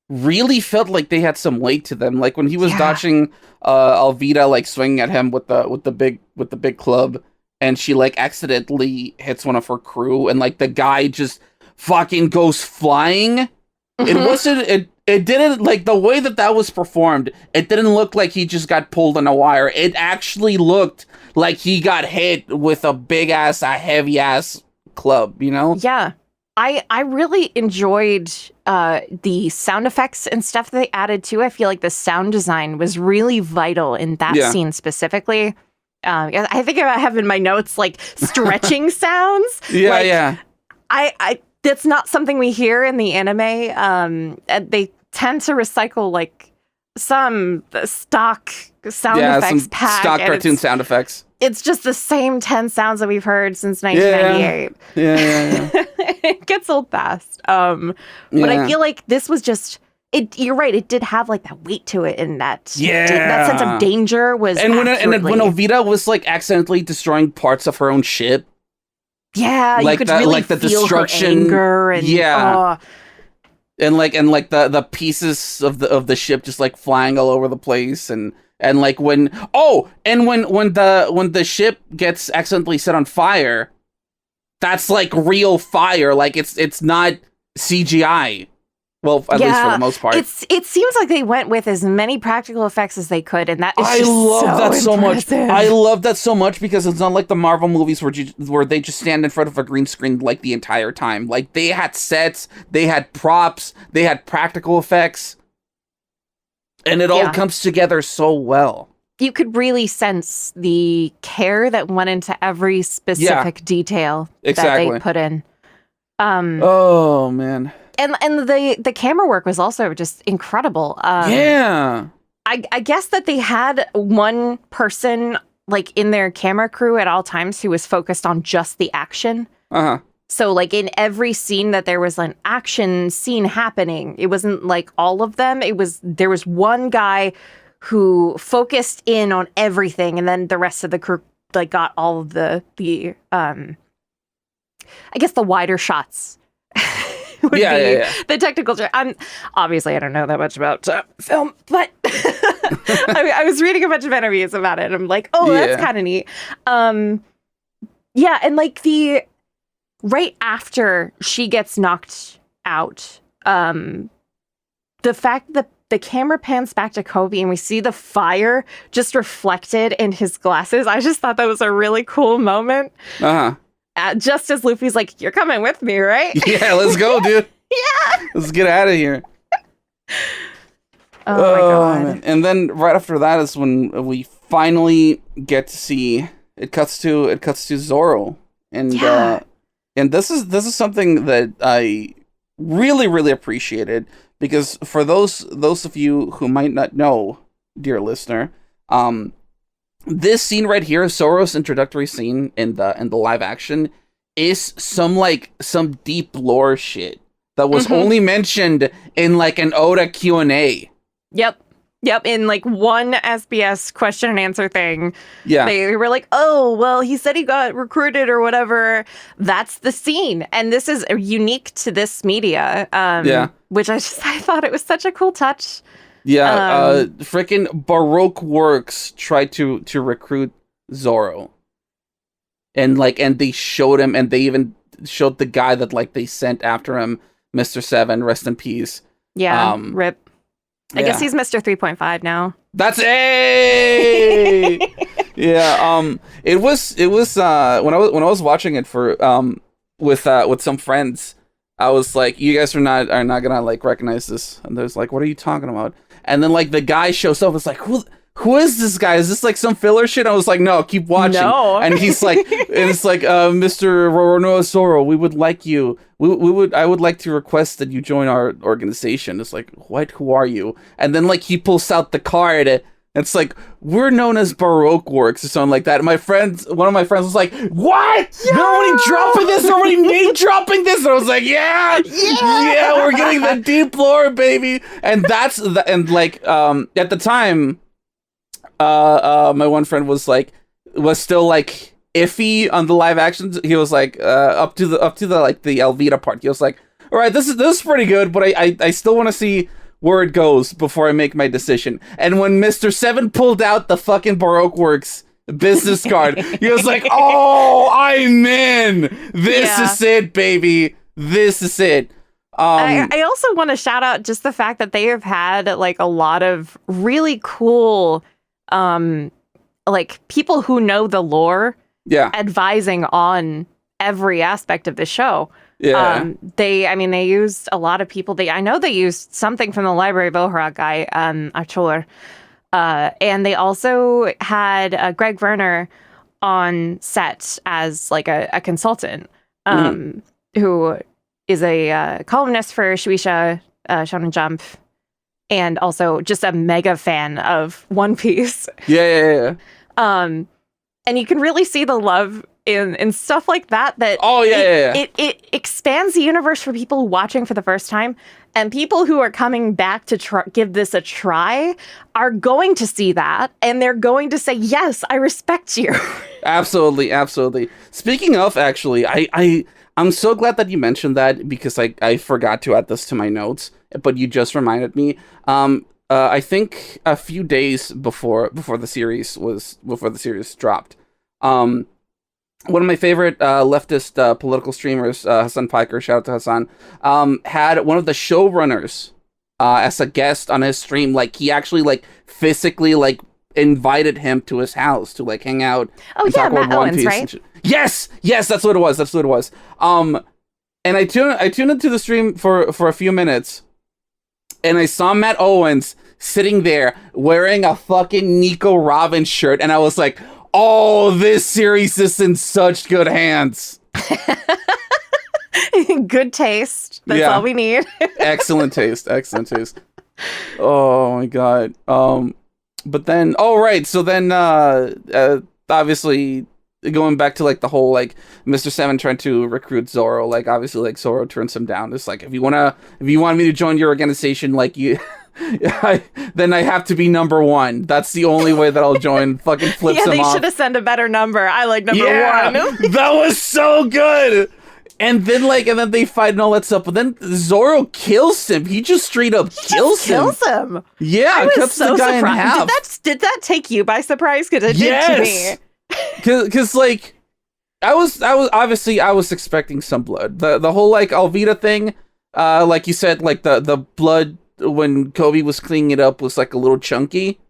Speaker 1: really felt like they had some weight to them. Like when he was dodging Alvida, like swinging at him with the big club, and she like accidentally hits one of her crew, and like the guy just fucking goes flying. It didn't, like, the way that was performed, it didn't look like he just got pulled on a wire. It actually looked like he got hit with a heavy ass club, you know?
Speaker 2: Yeah. I really enjoyed the sound effects and stuff that they added too. I feel like the sound design was really vital in that scene specifically. I think I have in my notes like stretching sounds.
Speaker 1: Yeah.
Speaker 2: I that's not something we hear in the anime. They tend to recycle like some stock sound effects
Speaker 1: some
Speaker 2: pack.
Speaker 1: Stock cartoon sound effects.
Speaker 2: It's just the same 10 sounds that we've heard since 1998.
Speaker 1: Yeah.
Speaker 2: It gets old fast. But I feel like this was just it. You're right. It did have like that weight to it, and that sense of danger was. And when
Speaker 1: Alvida was like accidentally destroying parts of her own ship.
Speaker 2: Yeah,
Speaker 1: like
Speaker 2: you could really
Speaker 1: the
Speaker 2: feel
Speaker 1: destruction,
Speaker 2: her anger and
Speaker 1: and the pieces of the ship just like flying all over the place, and like when the ship gets accidentally set on fire, that's like real fire. Like it's not CGI. Well, at least for the most part.
Speaker 2: It seems like they went with as many practical effects as they could, and that is
Speaker 1: I
Speaker 2: just
Speaker 1: love that so much.
Speaker 2: impressive.
Speaker 1: I love that so much because it's not like the Marvel movies where they just stand in front of a green screen like the entire time. Like they had sets, they had props, they had practical effects, and it all comes together so well.
Speaker 2: You could really sense the care that went into every specific detail that they put in.
Speaker 1: Oh man.
Speaker 2: And the camera work was also just incredible.
Speaker 1: I
Speaker 2: guess that they had one person like in their camera crew at all times who was focused on just the action. So like in every scene that there was an action scene happening, it wasn't like all of them. There was one guy who focused in on everything, and then the rest of the crew like got all of the I guess the wider shots. The technical term. I don't know that much about film, but I was reading a bunch of interviews about it, and I'm like, that's kind of neat. And like right after she gets knocked out, the fact that the camera pans back to Kobe and we see the fire just reflected in his glasses, I just thought that was a really cool moment. Just as Luffy's like, "You're coming with me, right?"
Speaker 1: Yeah, let's go, dude. Let's get out of here.
Speaker 2: Oh my god.
Speaker 1: Man. And then right after that is when we finally get to see it cuts to Zoro. And and this is something that I really, really appreciated, because for those of you who might not know, dear listener, this scene right here, Zoro's introductory scene in the live action, is some deep lore shit that was only mentioned in like an Oda Q&A.
Speaker 2: Yep. In like one SBS question and answer thing.
Speaker 1: Yeah.
Speaker 2: They were like, "Oh, well, he said he got recruited or whatever." That's the scene. And this is unique to this media. Which I thought it was such a cool touch.
Speaker 1: Yeah, freaking Baroque Works tried to recruit Zoro. And they showed him, and they even showed the guy that like they sent after him, Mr. 7, rest in peace.
Speaker 2: Yeah, rip. I guess he's Mr. 3.5 now.
Speaker 1: That's a it was when I was watching it for with some friends, I was like, "You guys are not gonna like recognize this," and there's like, "What are you talking about?" And then like the guy shows up. It's like, who is this guy? Is this like some filler shit? I was like, "No, keep watching."
Speaker 2: No.
Speaker 1: And he's like, and it's like, "Mr. Roronoa Zoro, we would like you. I would like to request that you join our organization." It's like, "What? Who are you?" And then like he pulls out the card. It's like, "We're known as Baroque Works," or something like that. And one of my friends was like, "What? Yeah! They're already dropping this? They're already name dropping this?" And I was like, yeah, we're getting the deep lore, baby. And that's and like at the time, my one friend was still like iffy on the live actions. He was like up to the like the Elvita part. He was like, "All right, this is pretty good, but I still want to see where it goes before I make my decision." And when Mr. 7 pulled out the fucking Baroque Works business card, he was like, "Oh, I'm in. This is it, baby. This is it."
Speaker 2: I also want to shout out just the fact that they have had like a lot of really cool like people who know the lore advising on every aspect of the show. They used a lot of people. I know they used something from the Library of Ohara guy, Artur. And they also had Greg Werner on set as like a consultant, who is a columnist for Shueisha Shonen Jump, and also just a mega fan of One Piece.
Speaker 1: Yeah.
Speaker 2: And you can really see the love in stuff like that. It expands the universe for people watching for the first time, and people who are coming back to give this a try are going to see that, and they're going to say, "Yes, I respect you."
Speaker 1: Absolutely. Speaking of, actually, I'm so glad that you mentioned that, because I forgot to add this to my notes, but you just reminded me. I think a few days before the series dropped, one of my favorite leftist political streamers, Hassan Piker, shout out to Hassan, had one of the showrunners as a guest on his stream. Like, he actually, like, physically, like, invited him to his house to, like, hang out.
Speaker 2: Oh, yeah, Matt Owens, right?
Speaker 1: Yes, that's what it was. And I tuned into the stream for a few minutes, and I saw Matt Owens sitting there wearing a fucking Nico Robbins shirt, and I was like, oh, this series is in such good hands.
Speaker 2: Good taste. That's all we need.
Speaker 1: Excellent taste. Oh my god. But then, so then, obviously, going back to, like, the whole, like, Mr. Seven trying to recruit Zoro, like, obviously, like, Zoro turns him down. It's like, if you want me to join your organization, like, then I have to be number one. That's the only way that I'll join. Fucking flips him off.
Speaker 2: Yeah, they should have sent a better number. I like number one.
Speaker 1: That was so good. And then they fight and all that stuff, but then Zoro kills him. He just straight up kills him. Yeah,
Speaker 2: I was
Speaker 1: cuts
Speaker 2: so
Speaker 1: the guy in half.
Speaker 2: Did that take you by surprise? Because it did to me.
Speaker 1: Because like, I was expecting some blood. The whole, like, Alvida thing, like you said, like the blood when Kobe was cleaning it up was, like, a little chunky.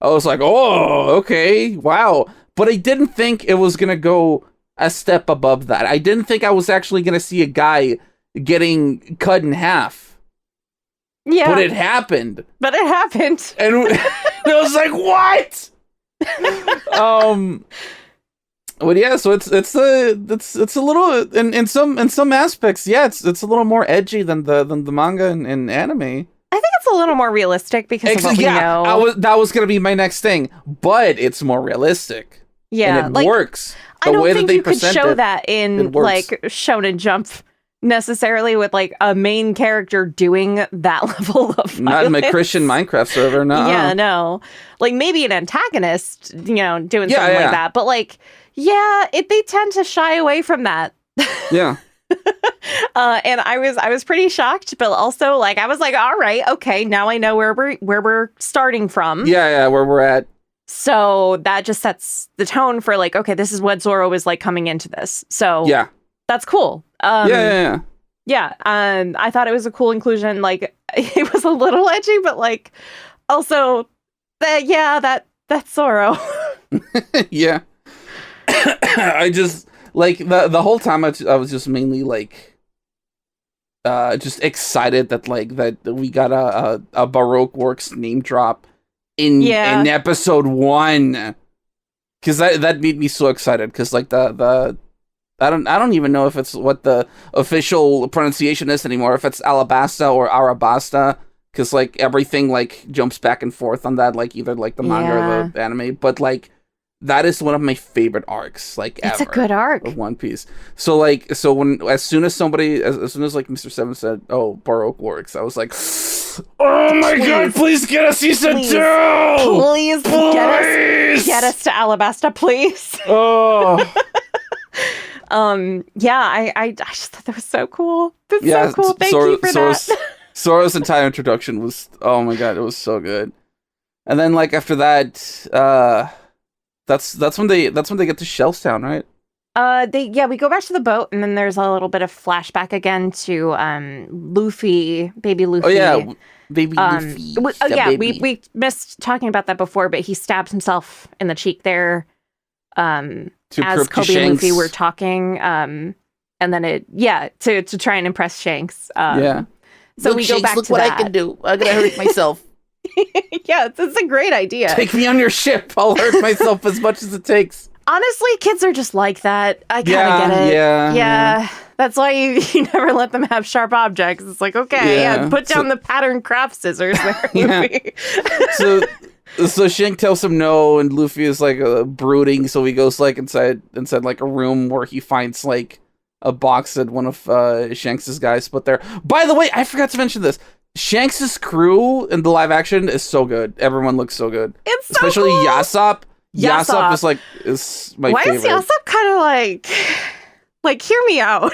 Speaker 1: I was like, oh, okay, wow. But I didn't think it was gonna go a step above that. I didn't think I was actually gonna see a guy getting cut in half.
Speaker 2: Yeah.
Speaker 1: But it happened.
Speaker 2: And
Speaker 1: I was like, what? But yeah, so it's a little in some aspects, yeah, it's a little more edgy than the manga and anime.
Speaker 2: I think it's a little more realistic because of what we know.
Speaker 1: That was gonna be my next thing, but it's more realistic.
Speaker 2: Yeah,
Speaker 1: and it works.
Speaker 2: I don't think you could show that in, like, Shonen Jump necessarily with, like, a main character doing that level of violence.
Speaker 1: Not in my Christian Minecraft server, no.
Speaker 2: Yeah, no. Like, maybe an antagonist, doing something like that. But, like, they tend to shy away from that.
Speaker 1: Yeah.
Speaker 2: And I was pretty shocked, but also, like, I was like, all right, okay, now I know where we're starting from.
Speaker 1: Yeah, where we're at.
Speaker 2: So that just sets the tone for, like, okay, this is what Zoro is like coming into this. So
Speaker 1: yeah,
Speaker 2: that's cool.
Speaker 1: Yeah.
Speaker 2: I thought it was a cool inclusion. Like, it was a little edgy, but, like, also that's Zoro.
Speaker 1: Yeah. I just, like, the whole time I was just mainly, like, just excited that we got a Baroque Works name drop in episode 1, because that made me so excited, because, like, I don't even know if it's what the official pronunciation is anymore, if it's Alabasta or Arabasta, because, like, everything, like, jumps back and forth on that, like, either, like, the manga or the anime, but, like, that is one of my favorite arcs, like, ever.
Speaker 2: It's a good arc
Speaker 1: of One Piece. So, like, as soon as like Mr. Seven said, "Oh, Baroque Works," I was like, "Oh my god, please get a season 2!
Speaker 2: Please get us to Alabasta, please."
Speaker 1: Oh.
Speaker 2: I just thought that was so cool. That's so cool. Thank you for that.
Speaker 1: Zoro's entire introduction was, oh my god, it was so good. And then, like, after that, that's when they get to Shellstown, right?
Speaker 2: We go back to the boat, and then there's a little bit of flashback again to Luffy, baby Luffy.
Speaker 1: Oh yeah, baby Luffy.
Speaker 2: We missed talking about that before, but he stabs himself in the cheek there. As Kobe and Luffy were talking, and then to try and impress Shanks. So
Speaker 1: look,
Speaker 2: we go
Speaker 1: Shanks,
Speaker 2: back
Speaker 1: look
Speaker 2: to
Speaker 1: what
Speaker 2: that.
Speaker 1: I can do. I'm gonna hurt myself.
Speaker 2: Yeah, it's a great idea.
Speaker 1: Take me on your ship. I'll hurt myself as much as it takes.
Speaker 2: Honestly, kids are just like that. I kind of get it. Yeah. That's why you never let them have sharp objects. It's like, okay, put down the pattern craft scissors there.
Speaker 1: So Shank tells him no, and Luffy is, like, brooding, so he goes, like, inside like a room where he finds, like, a box that one of Shanks's guys put there. By the way, I forgot to mention this. Shanks's crew in the live action is so good. Everyone looks so good.
Speaker 2: It's so
Speaker 1: especially
Speaker 2: cool.
Speaker 1: Yasop. Yasop is my favorite.
Speaker 2: Why is Yasop kind of like hear me out?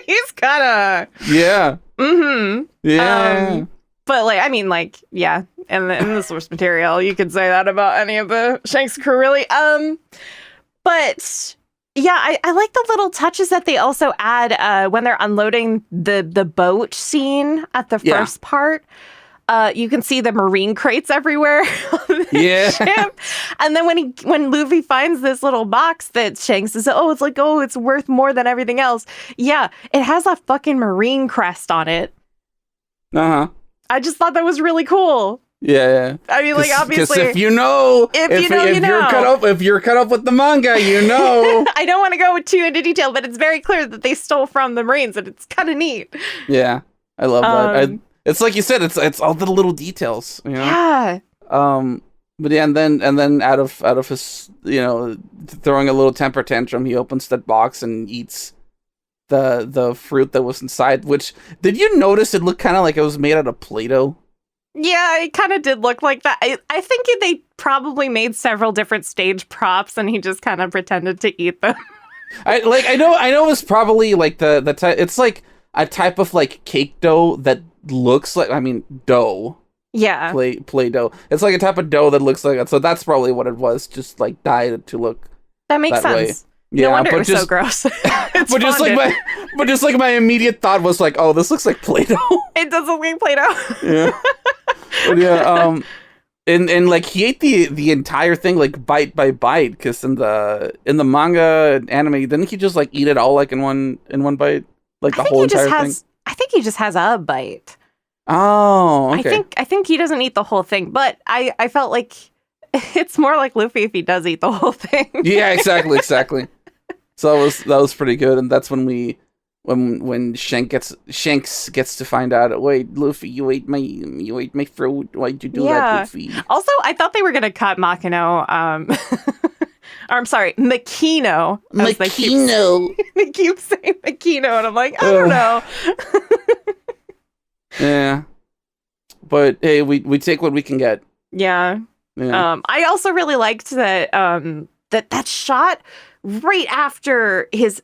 Speaker 2: He's kind of
Speaker 1: yeah.
Speaker 2: Mm-hmm.
Speaker 1: Yeah.
Speaker 2: But, like, I mean, like, yeah, and in the source material, you could say that about any of the Shanks crew, really. But Yeah, I like the little touches that they also add when they're unloading the boat scene at the first part. You can see the marine crates everywhere on the ship. And then when Luffy finds this little box that Shanks says, it's worth more than everything else. Yeah, it has a fucking marine crest on it.
Speaker 1: Uh-huh.
Speaker 2: I just thought that was really cool.
Speaker 1: Yeah.
Speaker 2: I mean, like, obviously,
Speaker 1: if you're cut up with the manga, you know.
Speaker 2: I don't want to go too into detail, but it's very clear that they stole from the Marines, and it's kind of neat.
Speaker 1: Yeah, I love that. It's like you said, it's all the little details, you know.
Speaker 2: Yeah.
Speaker 1: But yeah, and then out of his, throwing a little temper tantrum, he opens that box and eats the fruit that was inside. Which, did you notice it looked kind of like it was made out of Play-Doh?
Speaker 2: Yeah, it kind of did look like that. I think they probably made several different stage props, and he just kind of pretended to eat them.
Speaker 1: I know it was probably like the type. It's like a type of like cake dough that looks like, dough.
Speaker 2: Yeah.
Speaker 1: Play-Doh. It's like a type of dough that looks like it. So that's probably what it was. Just like dyed to look.
Speaker 2: That makes sense.
Speaker 1: Way. Yeah,
Speaker 2: no wonder it was so gross.
Speaker 1: but just like my immediate thought was like, oh, this looks like Play-Doh.
Speaker 2: It does look like Play-Doh.
Speaker 1: Yeah. But yeah, and like he ate the entire thing like bite by bite, because in the manga and anime, didn't he just like eat it all like in one bite, like the whole entire thing?
Speaker 2: I think he just has a bite.
Speaker 1: Oh, okay.
Speaker 2: I think he doesn't eat the whole thing, but I felt like it's more like Luffy if he does eat the whole thing.
Speaker 1: Yeah, exactly. So that was pretty good, and that's when Shanks gets to find out. Wait, Luffy, you ate my fruit. Why'd you do that, Luffy?
Speaker 2: Also, I thought they were gonna cut Makino. Or I'm sorry, Makino.
Speaker 1: Makino.
Speaker 2: They keep saying Makino, and I'm like, I don't know.
Speaker 1: Yeah, but hey, we take what we can get.
Speaker 2: Yeah. I also really liked that that shot right after his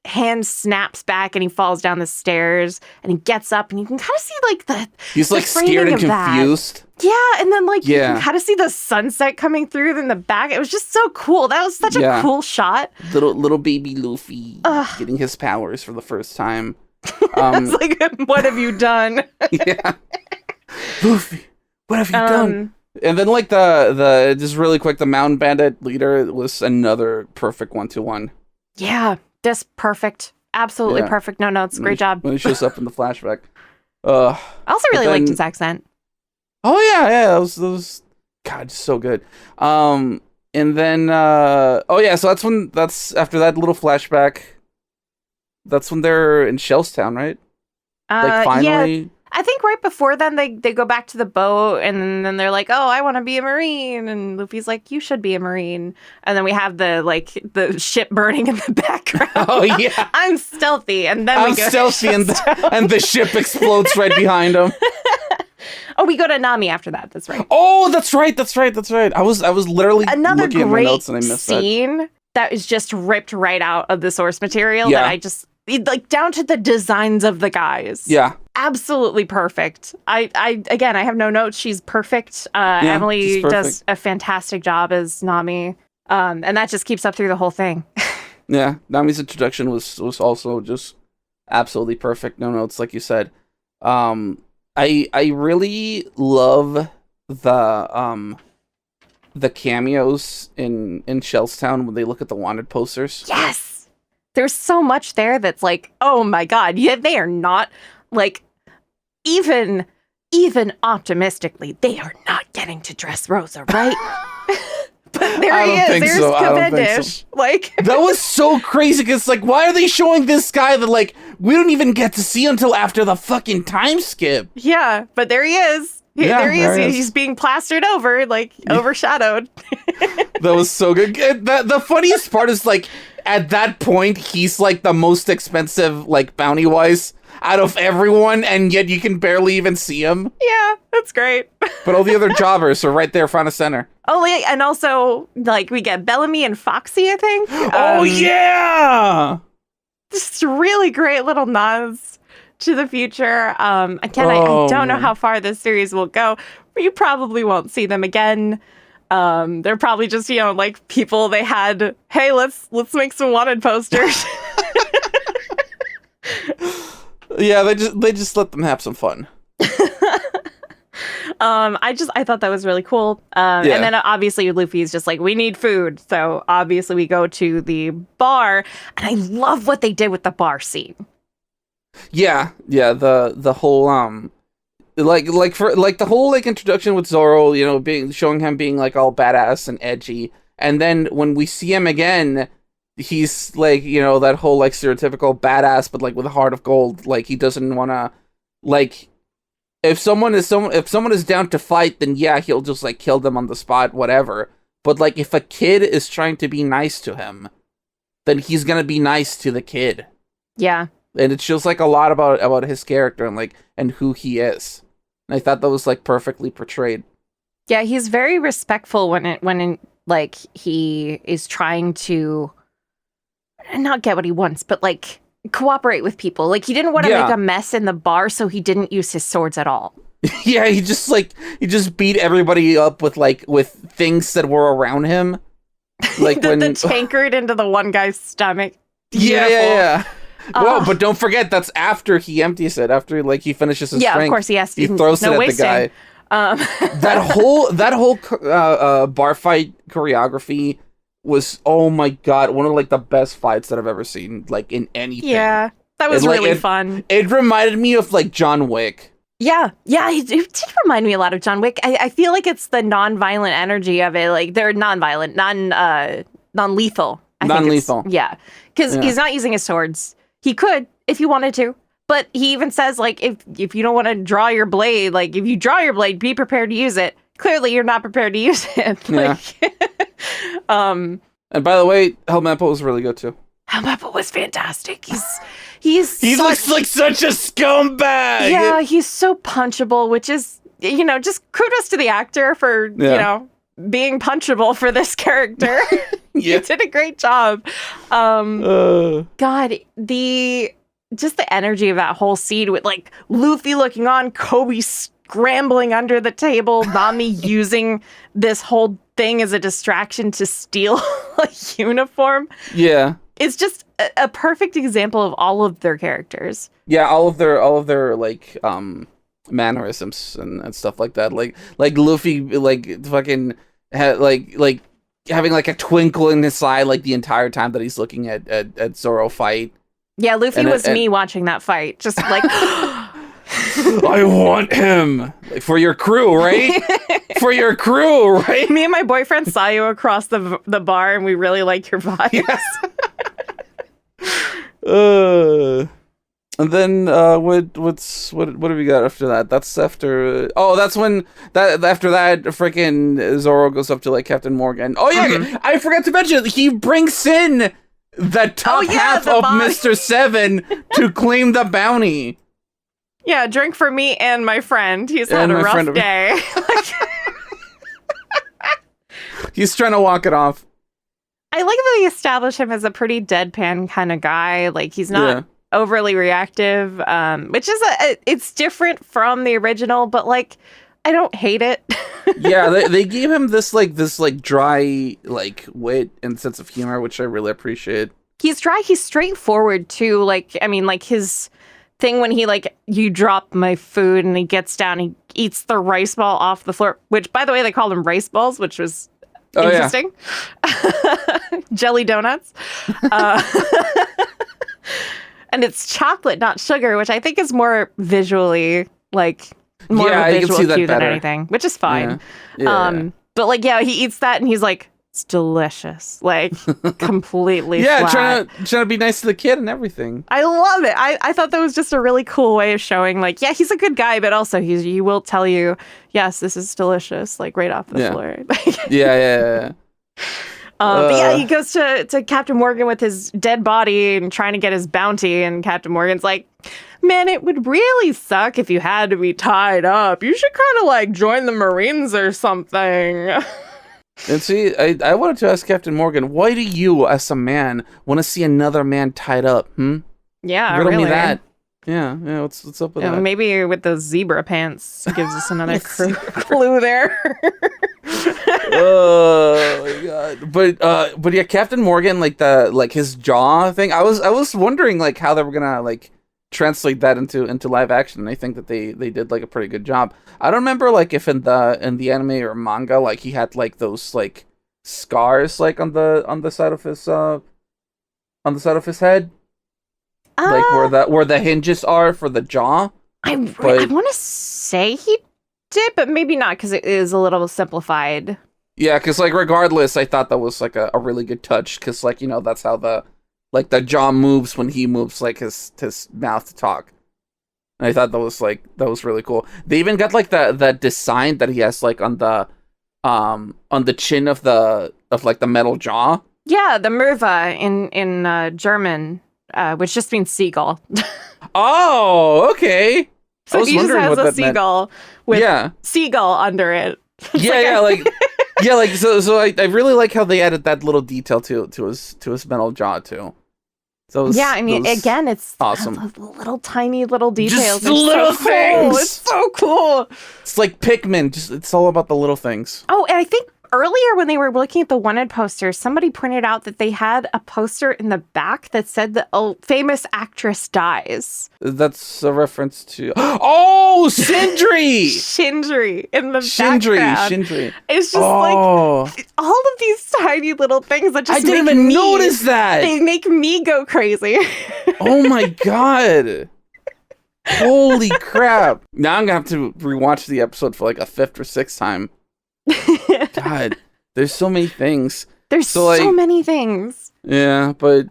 Speaker 2: hand snaps back and he falls down the stairs and he gets up and you can kind of see like
Speaker 1: he's like scared and confused.
Speaker 2: Yeah, and then like you can kind of see the sunset coming through in the back. It was just so cool. That was such a cool shot.
Speaker 1: Little baby Luffy getting his powers for the first time.
Speaker 2: It's like, what have you done?
Speaker 1: Yeah, Luffy, what have you done? And then like the just really quick, the Mountain Bandit leader was another perfect 1-to-1. Yeah.
Speaker 2: Just perfect. Absolutely perfect. No notes. Great job.
Speaker 1: When he shows up in the flashback.
Speaker 2: I also really liked his accent.
Speaker 1: Oh, yeah. That was God, so good. And then, so that's after that little flashback. That's when they're in Shellstown, right? Like, finally.
Speaker 2: Yeah. I think right before then they go back to the boat and then they're like, oh, I want to be a Marine. And Luffy's like, you should be a Marine. And then we have the ship burning in the background.
Speaker 1: Oh, yeah.
Speaker 2: I'm stealthy. And then
Speaker 1: I'm stealthy and the ship explodes right behind him.
Speaker 2: Oh, we go to Nami after that. That's right.
Speaker 1: Oh, that's right. I was literally
Speaker 2: another
Speaker 1: looking at my notes and I missed
Speaker 2: scene that is just ripped right out of the source material that I just... like down to the designs of the guys.
Speaker 1: Yeah.
Speaker 2: Absolutely perfect. I have no notes. She's perfect. Emily does a fantastic job as Nami. And that just keeps up through the whole thing.
Speaker 1: Yeah. Nami's introduction was also just absolutely perfect. No notes, like you said. I really love the cameos in Shellstown when they look at the wanted posters.
Speaker 2: Yes. There's so much there that's like, oh my God, yeah, they are not like even optimistically, they are not getting to Dressrosa, right? But there he is. There's Cavendish. Like
Speaker 1: that was so crazy because like, why are they showing this guy that like we don't even get to see until after the fucking time skip?
Speaker 2: Yeah, but there he is. There he is. He's being plastered over, like overshadowed.
Speaker 1: That was so good. The funniest part is like at that point he's like the most expensive, like bounty wise, out of everyone, and yet you can barely even see him.
Speaker 2: Yeah, that's great.
Speaker 1: But all the other jobbers are right there front of center.
Speaker 2: Oh, yeah, and also like we get Bellamy and Foxy, I think.
Speaker 1: Oh yeah,
Speaker 2: just really great little nods to the future. Again, I don't know how far this series will go, but you probably won't see them again. They're probably just, like people they had, hey, let's make some wanted posters.
Speaker 1: Yeah, they just let them have some fun.
Speaker 2: I thought that was really cool. And then obviously Luffy's just like, we need food. So obviously we go to the bar, and I love what they did with the bar scene.
Speaker 1: Yeah, the whole the whole introduction with Zoro, showing him being like all badass and edgy, and then when we see him again, he's like, that whole like stereotypical badass, but like with a heart of gold. Like he doesn't want to, like, if someone is down to fight, then yeah, he'll just like kill them on the spot, whatever. But like if a kid is trying to be nice to him, then he's gonna be nice to the kid.
Speaker 2: Yeah.
Speaker 1: And it shows like a lot about his character and who he is. And I thought that was like perfectly portrayed.
Speaker 2: Yeah, he's very respectful when he is trying to not get what he wants, but like cooperate with people. Like he didn't want to make a mess in the bar, so he didn't use his swords at all.
Speaker 1: Yeah, he just beat everybody up with things that were around him. Like
Speaker 2: the tankard into the one guy's stomach. Beautiful.
Speaker 1: Yeah. Well, but don't forget, that's after he empties it. After like he finishes his drink.
Speaker 2: Of course he has to.
Speaker 1: He throws it at the guy. That whole bar fight choreography was, oh my god, one of like the best fights that I've ever seen, like in anything.
Speaker 2: Yeah, that was really fun.
Speaker 1: It reminded me of like John Wick.
Speaker 2: Yeah, it did remind me a lot of John Wick. I feel like it's the non-violent energy of it. Like they're non-violent, non-lethal.
Speaker 1: Non-lethal.
Speaker 2: Yeah, because he's not using his swords. He could if he wanted to, but he even says like if you don't want to draw your blade, like if you draw your blade, be prepared to use it. Clearly, you're not prepared to use it.
Speaker 1: Yeah. And by the way, Helmeppo was really good too.
Speaker 2: Helmeppo was fantastic.
Speaker 1: He looks like such a scumbag.
Speaker 2: Yeah, he's so punchable, which is just kudos to the actor for being punchable for this character.
Speaker 1: Yeah.
Speaker 2: He did a great job. God, the energy of that whole scene with like Luffy looking on, Kobe scrambling under the table, Nami using this whole thing as a distraction to steal a uniform.
Speaker 1: Yeah.
Speaker 2: It's just a perfect example of all of their characters.
Speaker 1: Yeah, all of their like mannerisms and stuff like that. Like Luffy like fucking like having like a twinkle in his eye like the entire time that he's looking at Zoro fight.
Speaker 2: Yeah, Luffy was me watching that fight. Just like
Speaker 1: I want him. Like, for your crew, right? For your crew, right?
Speaker 2: Me and my boyfriend saw you across the bar, and we really like your vibes.
Speaker 1: Yes. And then what have we got after that? That's after. That's when after that freaking Zoro goes up to like Captain Morgan. Oh yeah, I forgot to mention he brings in the top half of Mr. Seven to claim the bounty.
Speaker 2: Yeah, drink for me and my friend. He's had a rough day.
Speaker 1: He's trying to walk it off.
Speaker 2: I like that they establish him as a pretty deadpan kind of guy. Like he's not overly reactive, which is it's different from the original, but like I don't hate it.
Speaker 1: Yeah, they gave him this dry like wit and sense of humor, which I really appreciate.
Speaker 2: He's dry. He's straightforward too. Like I mean, like his thing when he like you drop my food and he gets down, he eats the rice ball off the floor. Which, by the way, they called them rice balls, which was interesting. Yeah. Jelly donuts. And it's chocolate, not sugar, which I think is more visually like more of a visual cue than anything, which is fine. Yeah. But like, yeah, he eats that and he's like, it's delicious. Like completely flat.
Speaker 1: trying to be nice to the kid and everything.
Speaker 2: I love it. I thought that was just a really cool way of showing like, yeah, he's a good guy, but also he will tell you, yes, this is delicious, like right off the floor.
Speaker 1: Yeah.
Speaker 2: But yeah, he goes to Captain Morgan with his dead body and trying to get his bounty, and Captain Morgan's like, man, it would really suck if you had to be tied up. You should kind of like join the Marines or something.
Speaker 1: And see, I wanted to ask Captain Morgan, why do you, as a man, want to see another man tied up?
Speaker 2: Yeah,
Speaker 1: riddle
Speaker 2: really.
Speaker 1: me that. Yeah. What's up with that?
Speaker 2: Maybe with those zebra pants gives us another clue there.
Speaker 1: Oh my god! But yeah, Captain Morgan, like his jaw thing. I was wondering like how they were gonna like translate that into live action. And I think that they did like a pretty good job. I don't remember like if in the anime or manga like he had like those like scars like on the side of his head, like where the hinges are for the jaw.
Speaker 2: I want to say he did, but maybe not because it is a little simplified.
Speaker 1: Yeah, because like regardless, I thought that was like a really good touch because like that's how the jaw moves when he moves like his mouth to talk. And I thought that was really cool. They even got like the design that he has like on the chin of like the metal jaw.
Speaker 2: Yeah, the Merva in German, which just means seagull.
Speaker 1: Oh, okay.
Speaker 2: So he just has a seagull with seagull under it.
Speaker 1: So I really like how they added that little detail to his metal jaw too. So
Speaker 2: I mean, again, it's
Speaker 1: awesome.
Speaker 2: Little tiny little details.
Speaker 1: Just little things.
Speaker 2: Cool. It's so cool.
Speaker 1: It's like Pikmin. It's all about the little things.
Speaker 2: Oh, and I think earlier when they were looking at the wanted posters, somebody pointed out that they had a poster in the back that said that a famous actress dies.
Speaker 1: That's a reference to Sindri!
Speaker 2: Sindri in the background.
Speaker 1: Sindri.
Speaker 2: It's just like all of these tiny little things that just
Speaker 1: I didn't even notice that.
Speaker 2: They make me go crazy.
Speaker 1: Oh my god. Holy crap. Now I'm going to have to rewatch the episode for like a fifth or sixth time. God, there's so many things.
Speaker 2: There's so many things.
Speaker 1: Yeah, but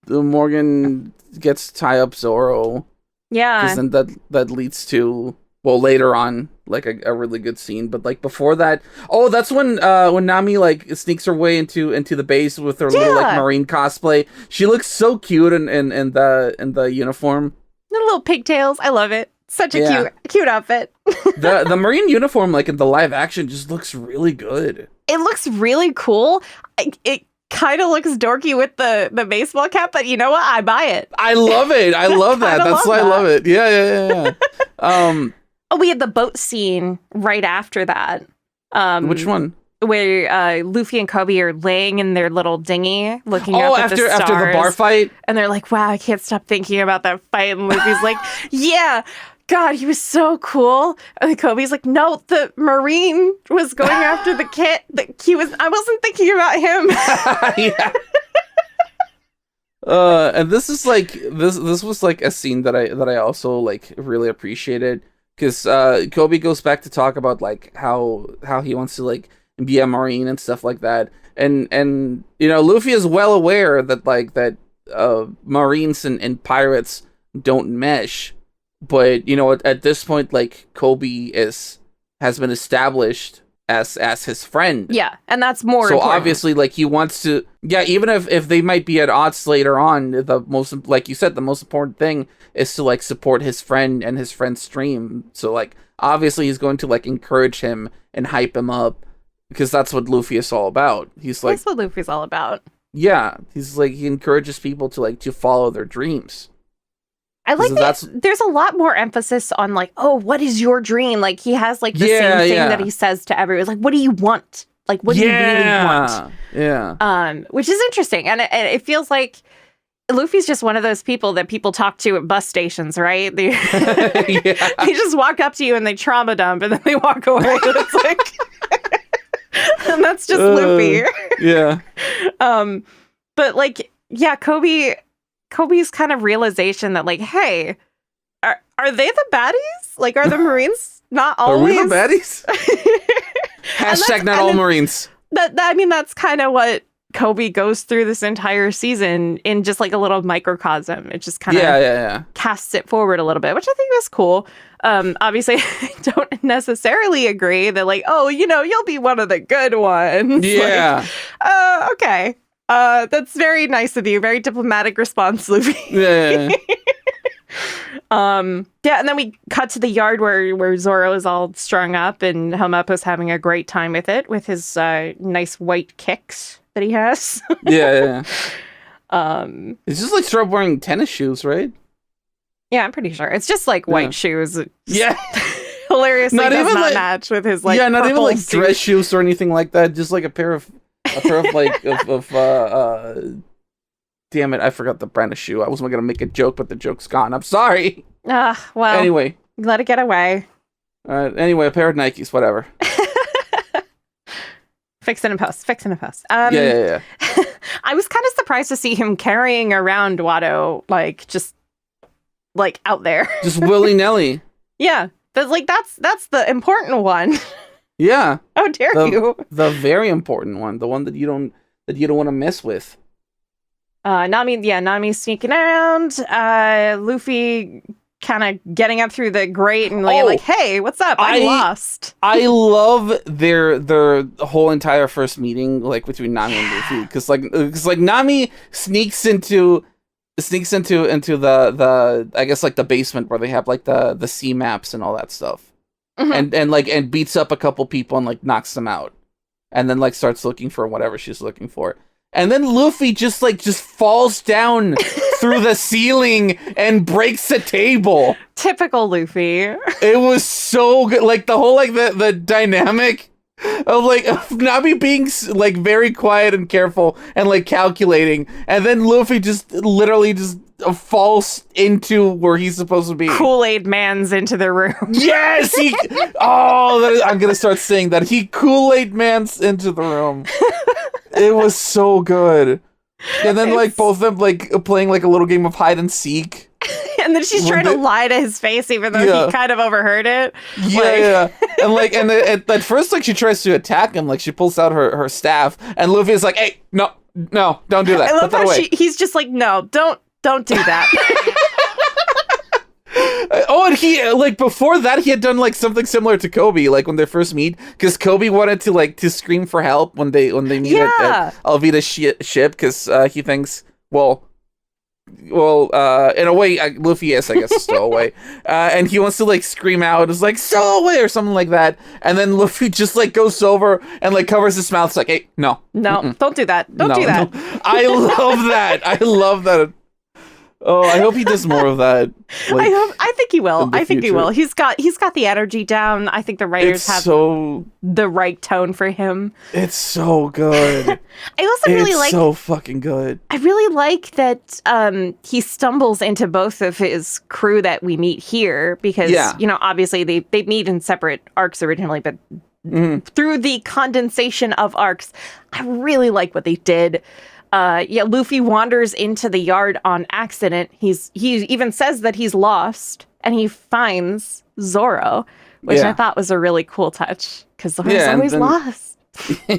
Speaker 1: Morgan gets to tie up Zoro.
Speaker 2: Yeah,
Speaker 1: because then that leads to later on like a really good scene. But like before that, that's when Nami like sneaks her way into the base with her little like marine cosplay. She looks so cute in the uniform.
Speaker 2: The little pigtails, I love it. Such a cute outfit.
Speaker 1: the marine uniform, like in the live action, just looks really good.
Speaker 2: It looks really cool. It kind of looks dorky with the baseball cap, but you know what? I buy it.
Speaker 1: I love it. I love that. That's why I love it. Yeah.
Speaker 2: We had the boat scene right after that.
Speaker 1: Which one?
Speaker 2: Where Luffy and Kobe are laying in their little dinghy looking up at the stars.
Speaker 1: After the bar fight?
Speaker 2: And they're like, wow, I can't stop thinking about that fight. And Luffy's like, yeah, God, he was so cool. And Kobe's like, no, the Marine was going after the kid. I wasn't thinking about him.
Speaker 1: Yeah. And this is like this was like a scene that I also like really appreciated because Kobe goes back to talk about like how he wants to like be a Marine and stuff like that, and Luffy is well aware that like that Marines and pirates don't mesh, but at this point like Kobe has been established as his friend.
Speaker 2: Yeah, and that's more
Speaker 1: so
Speaker 2: important.
Speaker 1: Obviously like he wants to even if they might be at odds later on, the most, like you said, the most important thing is to like support his friend and his friend's dream. So like obviously he's going to like encourage him and hype him up because that's what Luffy is all about. He's like,
Speaker 2: that's what Luffy's all about.
Speaker 1: Yeah, he's like, he encourages people to follow their dreams.
Speaker 2: I like that there's a lot more emphasis on like, oh, what is your dream? Like he has like the same thing that he says to everyone. It's like, what do you want? Like, what do you really want?
Speaker 1: Yeah.
Speaker 2: Which is interesting. And it feels like Luffy's just one of those people that people talk to at bus stations, right? They just walk up to you and they trauma dump and then they walk away. It's like, and that's just Luffy.
Speaker 1: Yeah.
Speaker 2: But like, yeah, Kobe's kind of realization that like, hey, are they the baddies? Like, are the Marines not always?
Speaker 1: Are we the baddies? Hashtag not all Marines.
Speaker 2: That's kind of what Kobe goes through this entire season in just like a little microcosm. It just kind of casts it forward a little bit, which I think is cool. Obviously, I don't necessarily agree that like, oh, you'll be one of the good ones.
Speaker 1: Yeah.
Speaker 2: Like, okay. That's very nice of you. Very diplomatic response, Luffy.
Speaker 1: Yeah.
Speaker 2: And then we cut to the yard where Zoro is all strung up and Helmeppo's having a great time with it, with his nice white kicks that he has.
Speaker 1: Yeah. It's just like start wearing tennis shoes, right?
Speaker 2: Yeah, I'm pretty sure. It's just like white shoes.
Speaker 1: Yeah.
Speaker 2: hilariously
Speaker 1: Not
Speaker 2: does
Speaker 1: even,
Speaker 2: not
Speaker 1: like-
Speaker 2: match with his like
Speaker 1: yeah, not even
Speaker 2: purple
Speaker 1: like
Speaker 2: suit.
Speaker 1: dress shoes or anything like that. Just like a pair of like damn it, I forgot the brand of shoe. I wasn't gonna make a joke, but the joke's gone. I'm sorry.
Speaker 2: Well,
Speaker 1: Anyway,
Speaker 2: let it get away.
Speaker 1: a pair of Nikes, whatever.
Speaker 2: Fix it in post.
Speaker 1: Yeah.
Speaker 2: I was kind of surprised to see him carrying around Watto, like just like out there.
Speaker 1: Just willy nilly.
Speaker 2: Yeah, but like that's the important one.
Speaker 1: Yeah.
Speaker 2: How dare you?
Speaker 1: The very important one, the one that you don't want to mess with.
Speaker 2: Nami sneaking around. Luffy kind of getting up through the grate and like, hey, what's up? I'm lost.
Speaker 1: I love their whole entire first meeting, like between Nami and Luffy, because like Nami sneaks into the I guess like the basement where they have like the sea maps and all that stuff, and beats up a couple people and like knocks them out, and then like starts looking for whatever she's looking for. And then Luffy just falls down through the ceiling and breaks the table.
Speaker 2: Typical Luffy.
Speaker 1: It was so good. Like the whole the dynamic of Nami being like very quiet and careful and like calculating, and then Luffy just literally just falls into where he's supposed to be.
Speaker 2: Kool-Aid Man's into the room.
Speaker 1: Yes, I'm gonna start saying that. He Kool-Aid Man's into the room. It was so good. And then like both of them like playing like a little game of hide and seek.
Speaker 2: And then she's trying to lie to his face, even though he kind of overheard it.
Speaker 1: Yeah. And at first, like, she tries to attack him. Like, she pulls out her staff, and Luffy's like, "Hey, no, don't do that.
Speaker 2: I love
Speaker 1: Put that
Speaker 2: how
Speaker 1: away."
Speaker 2: he's just like, "No, don't do that."
Speaker 1: And he like before that he had done like something similar to Kobe, like when they first meet, because Kobe wanted to scream for help when they meet at Alvida's ship, because he thinks, well, in a way, Luffy is, I guess, a stowaway, and he wants to like scream out, it's like stowaway or something like that, and then Luffy just like goes over and like covers his mouth, it's like, hey, no,
Speaker 2: don't do that, don't do that.
Speaker 1: No. I love that. Oh, I hope he does more of that. Like,
Speaker 2: I think he will. I think he
Speaker 1: future.
Speaker 2: will. He's got the energy down. I think the writers have the right tone for him.
Speaker 1: It's so good.
Speaker 2: I also really like
Speaker 1: so fucking good.
Speaker 2: I really like that he stumbles into both of his crew that we meet here, because obviously they meet in separate arcs originally, but through the condensation of arcs, I really like what they did. Luffy wanders into the yard on accident. He even says that he's lost, and he finds Zoro, which I thought was a really cool touch, because Zoro's always lost.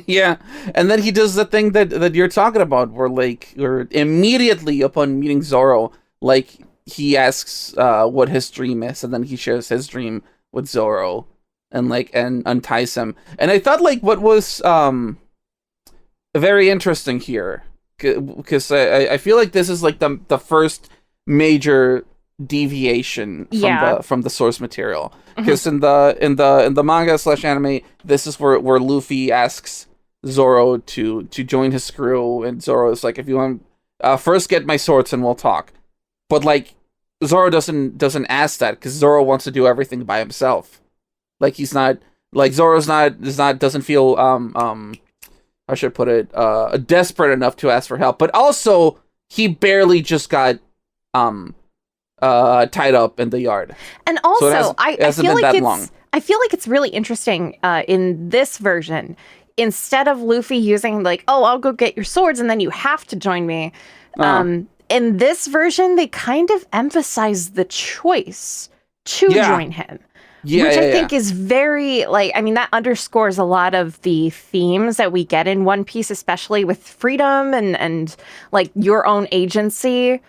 Speaker 1: Yeah, and then he does the thing that you're talking about, where immediately upon meeting Zoro, like he asks what his dream is, and then he shares his dream with Zoro, and unties him. And I thought like what was very interesting here, because I feel like this is like the first major deviation from the source material, because in the manga / anime, this is where Luffy asks Zoro to join his crew, and Zoro is like, if you want, first get my swords and we'll talk. But like Zoro doesn't ask that, because Zoro wants to do everything by himself. Like he's not like Zoro's doesn't feel I should put it, desperate enough to ask for help, but also he barely just got tied up in the yard.
Speaker 2: And also,
Speaker 1: so
Speaker 2: I feel like it's really interesting in this version. Instead of Luffy using like, "Oh, I'll go get your swords and then you have to join me," in this version they kind of emphasize the choice to join him. Which I think is very, that underscores a lot of the themes that we get in One Piece, especially with freedom and like your own agency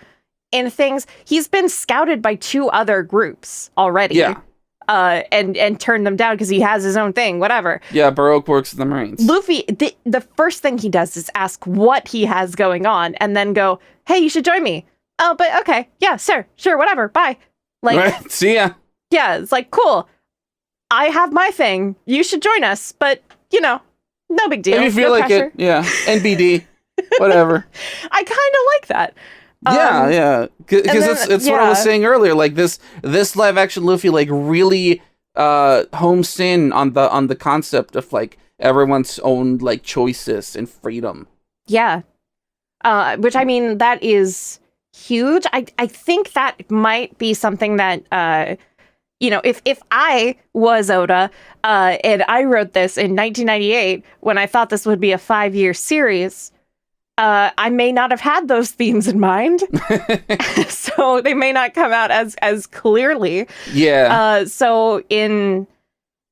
Speaker 2: in things. He's been scouted by 2 other groups already. Yeah. And turned them down because he has his own thing, whatever. Yeah,
Speaker 1: Baroque works in the Marines.
Speaker 2: Luffy, the first thing he does is ask what he has going on, and then go, "Hey, you should join me." "Oh, but okay. Yeah, sure, whatever. Bye." Like,
Speaker 1: right. See ya.
Speaker 2: Yeah, it's like, cool. I have my thing. You should join us, but, no big deal.
Speaker 1: If you feel like
Speaker 2: pressure.
Speaker 1: it, yeah. NBD, whatever.
Speaker 2: I kind of like that.
Speaker 1: Yeah. Because it's what I was saying earlier. Like this live action Luffy, like really homes in on the concept of like everyone's own like choices and freedom.
Speaker 2: Yeah. Which, I mean, that is huge. I think that might be something that, if I was Oda and I wrote this in 1998 when I thought this would be a 5-year series, I may not have had those themes in mind. So they may not come out as clearly.
Speaker 1: Yeah.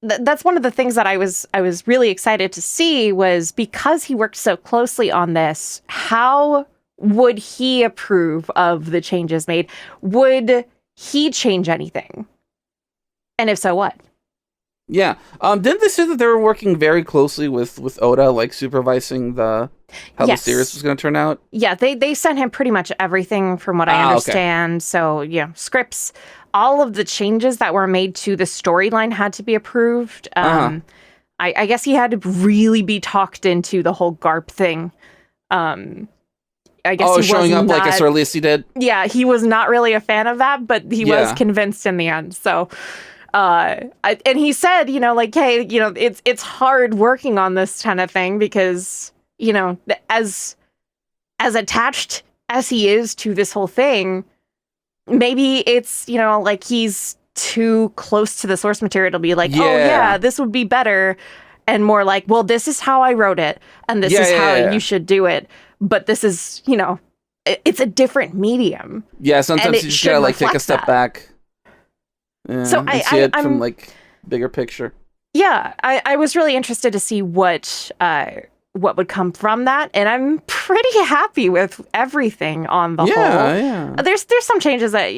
Speaker 2: That's one of the things that I was really excited to see, was because he worked so closely on this, how would he approve of the changes made? Would he change anything? And if so, what?
Speaker 1: Yeah. Didn't they say that they were working very closely with Oda, like supervising how the series was going to turn out?
Speaker 2: Yeah, they sent him pretty much everything from what I understand. Okay. So, yeah, scripts, all of the changes that were made to the storyline had to be approved. I guess he had to really be talked into the whole GARP thing. I guess he
Speaker 1: showing up like as early as he did?
Speaker 2: Yeah, he was not really a fan of that, but he was convinced in the end. So, and he said, hey, it's hard working on this kind of thing because, as attached as he is to this whole thing, maybe it's, like he's too close to the source material to be like, oh yeah, this would be better. And more like, well, this is how I wrote it. And this is how you should do it. But this is, it's a different medium.
Speaker 1: Yeah, sometimes you just gotta like take a step back. Yeah, so I see it from like bigger picture.
Speaker 2: Yeah, I was really interested to see what would come from that, and I'm pretty happy with everything on the whole.
Speaker 1: Yeah.
Speaker 2: There's some changes that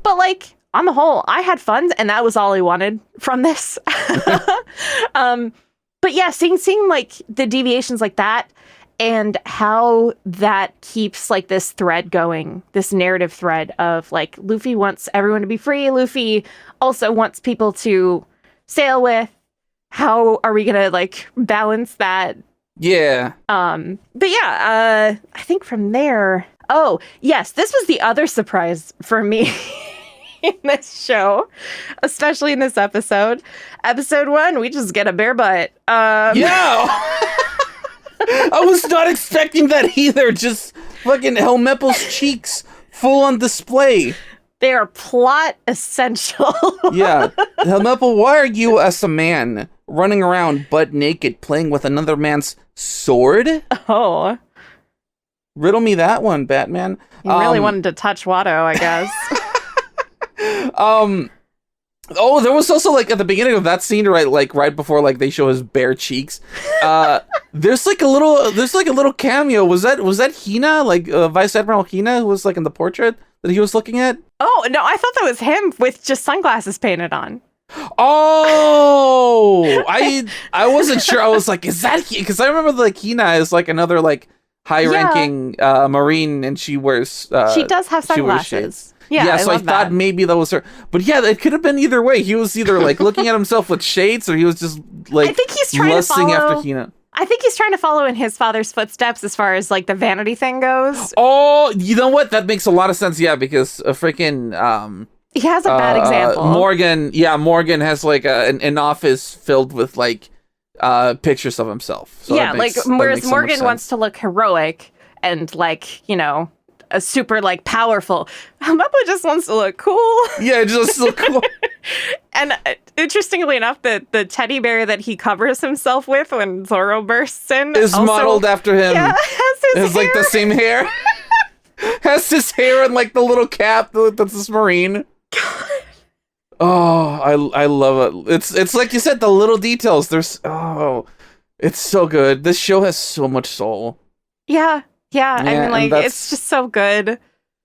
Speaker 2: but like on the whole, I had fun, and that was all I wanted from this. But yeah, seeing like the deviations like that, and how that keeps like this thread going, this narrative thread of like Luffy wants everyone to be free. Luffy also wants people to sail with. How are we gonna like balance that?
Speaker 1: Yeah.
Speaker 2: But yeah, I think from there. Oh yes, this was the other surprise for me in this show, especially in this episode. Episode 1, we just get a bare butt.
Speaker 1: Yeah. I was not expecting that either. Just fucking Helmeppel's cheeks full on display.
Speaker 2: They are plot essential.
Speaker 1: Yeah. Helmeppel, why are you as a man running around butt naked playing with another man's sword?
Speaker 2: Oh.
Speaker 1: Riddle me that one, Batman.
Speaker 2: He really wanted to touch Watto, I guess.
Speaker 1: Oh, there was also like at the beginning of that scene, right before like they show his bare cheeks. There's like a little cameo. Was that Hina, like Vice Admiral Hina, who was like in the portrait that he was looking at?
Speaker 2: Oh no, I thought that was him with just sunglasses painted on.
Speaker 1: Oh, I wasn't sure. I was like, is that because I remember like Hina is like another like high-ranking Marine, and she wears
Speaker 2: she does have sunglasses.
Speaker 1: Yeah, so I thought maybe that was her. But yeah, it could have been either way. He was either like looking at himself with shades, or he was just like
Speaker 2: I think he's trying
Speaker 1: lusting
Speaker 2: to follow,
Speaker 1: after Hina.
Speaker 2: I think he's trying to follow in his father's footsteps as far as like the vanity thing goes.
Speaker 1: Oh, you know what? That makes a lot of sense. Yeah, because freaking
Speaker 2: he has a bad example.
Speaker 1: Morgan has like an office filled with like pictures of himself. So
Speaker 2: yeah, like whereas Morgan wants to look heroic and like, a super like powerful. Mappa just wants to look cool.
Speaker 1: Yeah, just look cool.
Speaker 2: And interestingly enough, the teddy bear that he covers himself with when Zoro bursts in
Speaker 1: is also modeled after him.
Speaker 2: Yeah, has
Speaker 1: like the same hair. Has his hair and like the little cap that's this Marine.
Speaker 2: God.
Speaker 1: Oh, I love it. It's like you said, the little details. It's so good. This show has so much soul.
Speaker 2: Yeah. I mean, like, it's just so good.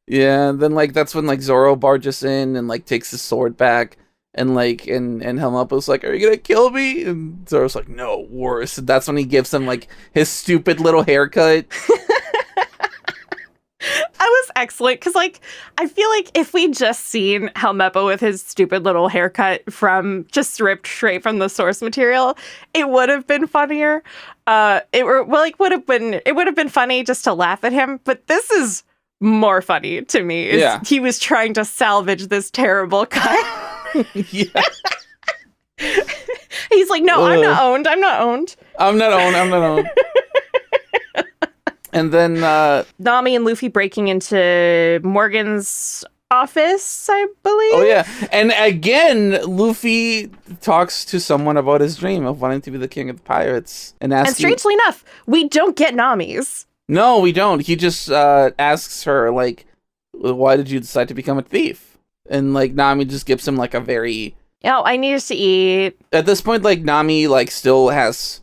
Speaker 1: Yeah, and then like that's when like Zoro barges in and like takes his sword back, and like and Helmeppel's like, "Are you gonna kill me?" And Zoro's like, "No, worse." And that's when he gives him like his stupid little haircut.
Speaker 2: That was excellent, because like I feel like if we just seen Helmeppo with his stupid little haircut from just ripped straight from the source material, it would have been funnier. It would have been funny just to laugh at him, but this is more funny to me. He was trying to salvage this terrible cut.
Speaker 1: Yeah.
Speaker 2: He's like, no, I'm not owned. I'm not owned.
Speaker 1: I'm not owned. And then
Speaker 2: Nami and Luffy breaking into Morgan's office, I believe.
Speaker 1: Oh yeah, and again, Luffy talks to someone about his dream of wanting to be the king of the pirates, and asks.
Speaker 2: And strangely enough, we don't get Nami's.
Speaker 1: No, we don't. He just asks her like, "Why did you decide to become a thief?" And like Nami just gives him like a very.
Speaker 2: Oh, I needed to eat.
Speaker 1: At this point, like Nami like still has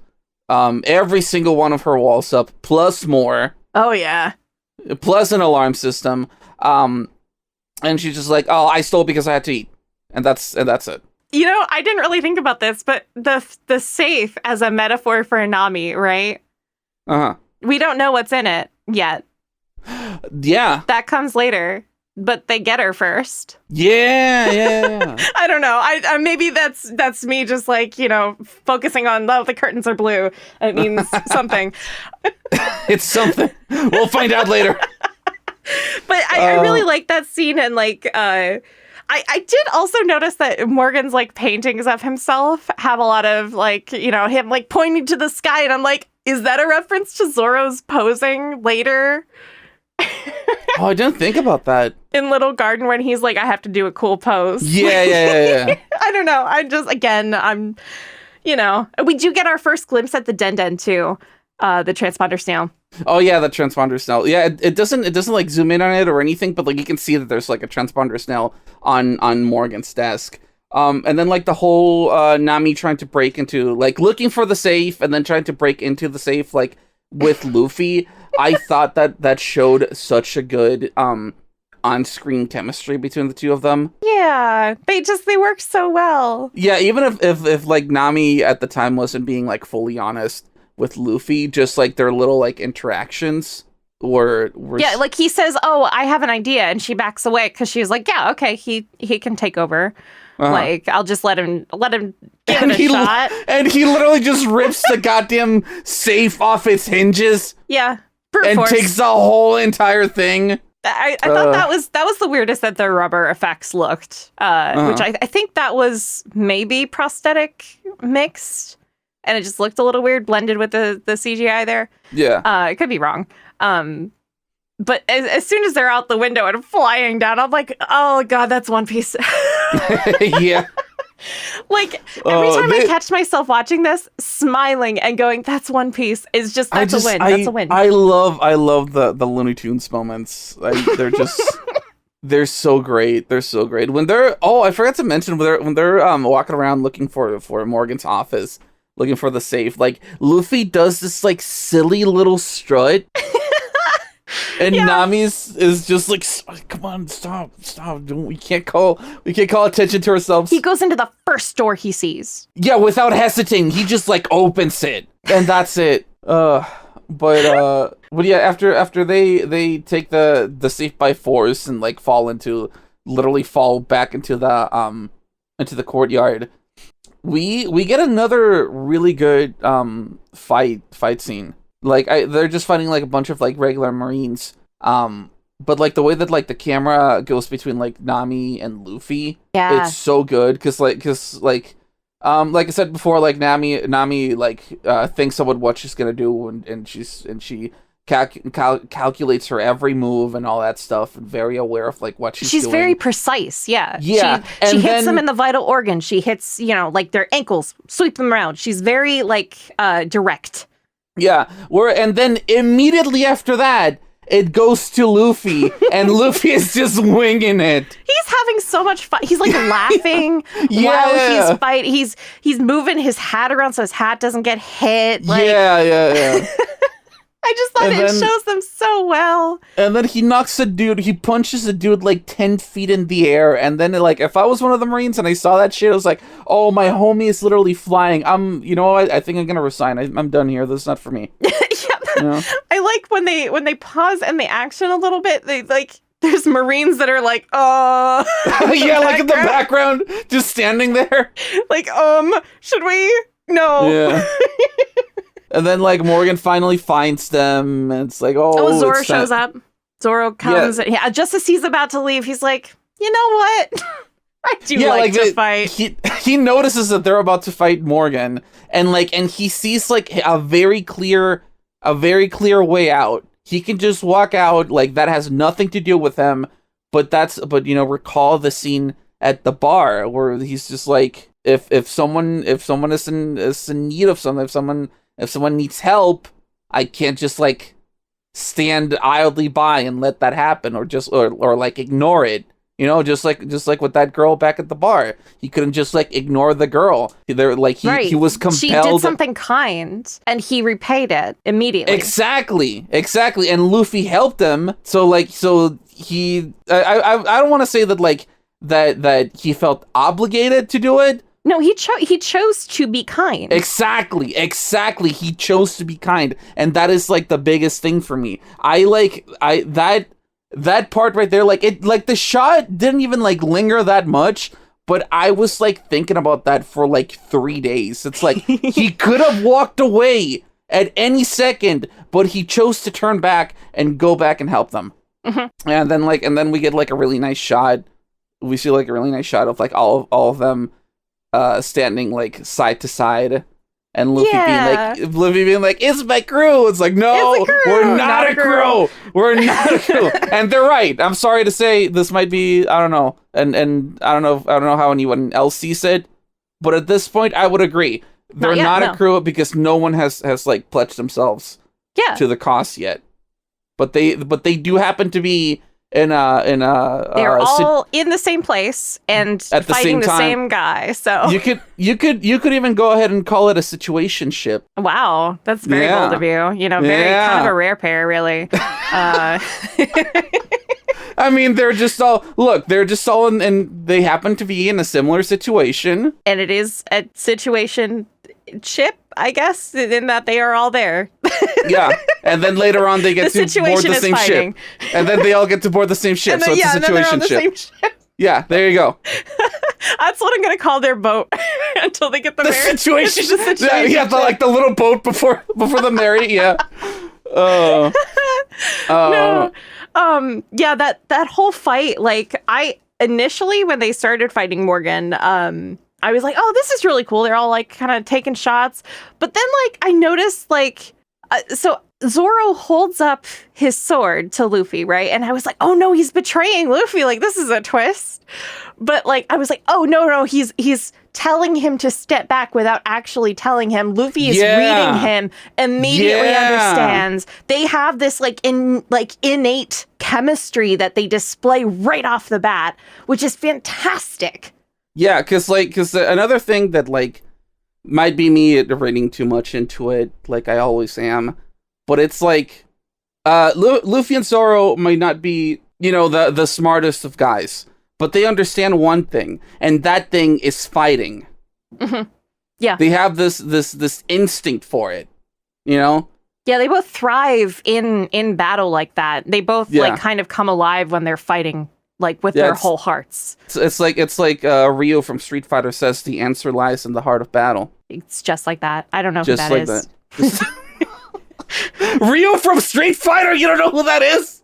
Speaker 1: every single one of her walls up, plus more.
Speaker 2: Oh yeah.
Speaker 1: Plus an alarm system. And she's just like, "Oh, I stole because I had to eat," and that's it.
Speaker 2: You know, I didn't really think about this, but the safe as a metaphor for Nami, right? We don't know what's in it yet.
Speaker 1: Yeah,
Speaker 2: that comes later, but they get her first.
Speaker 1: Yeah.
Speaker 2: I don't know. I maybe that's me just like, you know, focusing on the curtains are blue. It means something.
Speaker 1: It's something. We'll find out later.
Speaker 2: But I really like that scene, and like I did also notice that Morgan's like paintings of himself have a lot of like, you know, him like pointing to the sky, and I'm like, is that a reference to Zoro's posing later?
Speaker 1: Oh, I didn't think about that.
Speaker 2: In Little Garden when he's like, I have to do a cool pose.
Speaker 1: Yeah.
Speaker 2: I don't know. I'm you know, we do get our first glimpse at the Den too. The transponder snail.
Speaker 1: Oh yeah, the transponder snail. Yeah, it doesn't like zoom in on it or anything, but like you can see that there's like a transponder snail on Morgan's desk. And then like the whole Nami trying to break into, like looking for the safe and then trying to break into the safe like with Luffy. I thought that showed such a good on-screen chemistry between the two of them.
Speaker 2: Yeah, they work so well.
Speaker 1: Yeah, even if like Nami at the time wasn't being like fully honest with Luffy, just like their little like interactions were
Speaker 2: yeah, like he says, "Oh, I have an idea," and she backs away because she's like, "Yeah, okay, he can take over." Like, I'll just let him give it a shot.
Speaker 1: And he literally just rips the goddamn safe off its hinges.
Speaker 2: Yeah,
Speaker 1: and force. Takes the whole entire thing.
Speaker 2: I thought that was the weirdest that the rubber effects looked, which I think that was maybe prosthetic mixed. And it just looked a little weird, blended with the CGI there.
Speaker 1: Yeah.
Speaker 2: I could be wrong. But as soon as they're out the window and flying down, I'm like, oh, God, that's One Piece.
Speaker 1: Yeah.
Speaker 2: Like, every time I catch myself watching this, smiling and going, that's One Piece, is just, that's a win. That's a win.
Speaker 1: I love the Looney Tunes moments. They're just... They're so great. They're so great. When they're... Oh, I forgot to mention, when they're walking around looking for Morgan's office, looking for the safe, like Luffy does this like silly little strut, and Nami's is just like, come on, stop! We can't call attention to ourselves.
Speaker 2: He goes into the first door he sees.
Speaker 1: Yeah, without hesitating, he just like opens it, and that's it. But yeah, after they take the safe by force and like literally fall back into the courtyard. We get another really good fight scene. Like they're just fighting like a bunch of like regular Marines. But like the way that like the camera goes between like Nami and Luffy, it's so good because like I said before, like Nami like thinks about what she's gonna do and she calculates her every move and all that stuff, and very aware of like what she's doing.
Speaker 2: She's very precise. Yeah.
Speaker 1: She
Speaker 2: hits them in the vital organ. She hits, you know, like their ankles, sweep them around. She's very like direct.
Speaker 1: Yeah. And then immediately after that, it goes to Luffy, and Luffy is just winging it.
Speaker 2: He's having so much fun. He's like laughing while he's fighting. He's moving his hat around so his hat doesn't get hit. Like...
Speaker 1: Yeah.
Speaker 2: I just thought it shows them so well.
Speaker 1: And then he punches a dude like 10 feet in the air. And then like, if I was one of the Marines and I saw that shit, I was like, oh, my homie is literally flying. You know what? I think I'm going to resign. I'm done here. This is not for me. You know?
Speaker 2: I like when they pause and they action a little bit. They like, there's Marines that are like,
Speaker 1: yeah, like in the background, just standing there.
Speaker 2: Like, should we? No.
Speaker 1: Yeah. And then, like, Morgan finally finds them, and it's like,
Speaker 2: Zoro shows up. Zoro comes, and just as he's about to leave, he's like, you know what? I do like to fight.
Speaker 1: He notices that they're about to fight Morgan, and he sees like a very clear way out. He can just walk out, like that has nothing to do with him. But recall the scene at the bar where he's just like, if someone is in need of something, if someone needs help, I can't just like stand idly by and let that happen, or like ignore it. You know, just like with that girl back at the bar, he couldn't just like ignore the girl. He was compelled.
Speaker 2: She did something kind, and he repaid it immediately.
Speaker 1: Exactly, and Luffy helped him. So he, I don't want to say that like that he felt obligated to do it.
Speaker 2: No, he chose to be kind.
Speaker 1: Exactly. He chose to be kind, and that is like the biggest thing for me. That part right there, like it, like the shot didn't even like linger that much, but I was like thinking about that for like 3 days. It's like he could have walked away at any second, but he chose to turn back and go back and help them. Mm-hmm. And then we get like a really nice shot. We see like a really nice shot of like all of them standing like side to side. And Luffy being like, it's my crew. It's like, no, we're not a crew. We're not a crew. And they're right. I'm sorry to say, this might be, I don't know, and I don't know how anyone else sees it, but at this point, I would agree. They're not a crew because no one has like pledged themselves to the cause yet. But they do happen to be they're
Speaker 2: all in the same place and
Speaker 1: at
Speaker 2: fighting the same guy. So
Speaker 1: you could even go ahead and call it a situationship.
Speaker 2: Wow, that's very bold of you. You know, very kind of a rare pair, really.
Speaker 1: I mean, they're just all in, and they happen to be in a similar situation.
Speaker 2: And it is a situation ship, I guess, in that they are all there. Yeah, and then later on they get to board the same ship, and then they all get to board the same ship. So it's a situation ship. Yeah, there you go. That's what I'm gonna call their boat until they get the marriage.
Speaker 1: Situation. Yeah, the little boat before the marriage. Yeah. Oh.
Speaker 2: No. Yeah, that whole fight. Like, I initially, when they started fighting Morgan, I was like, oh, this is really cool. They're all like kind of taking shots. But then like I noticed like, so Zoro holds up his sword to Luffy, right? And I was like, oh no, he's betraying Luffy. Like, this is a twist. But like, I was like, oh no, he's telling him to step back without actually telling him. Luffy is reading him, immediately understands. They have this innate chemistry that they display right off the bat, which is fantastic.
Speaker 1: Yeah, because another thing that, like, might be me reading too much into it, like I always am, but it's like, Luffy and Zoro might not be, the smartest of guys, but they understand one thing, and that thing is fighting. Mm-hmm. Yeah. They have this instinct for it, Yeah,
Speaker 2: they both thrive in battle like that. They both, kind of come alive when they're fighting. Like with their whole hearts. It's
Speaker 1: like Ryo from Street Fighter says, the answer lies in the heart of battle.
Speaker 2: It's just like that. I don't know who that is.
Speaker 1: Ryo from Street Fighter, you don't know who that is?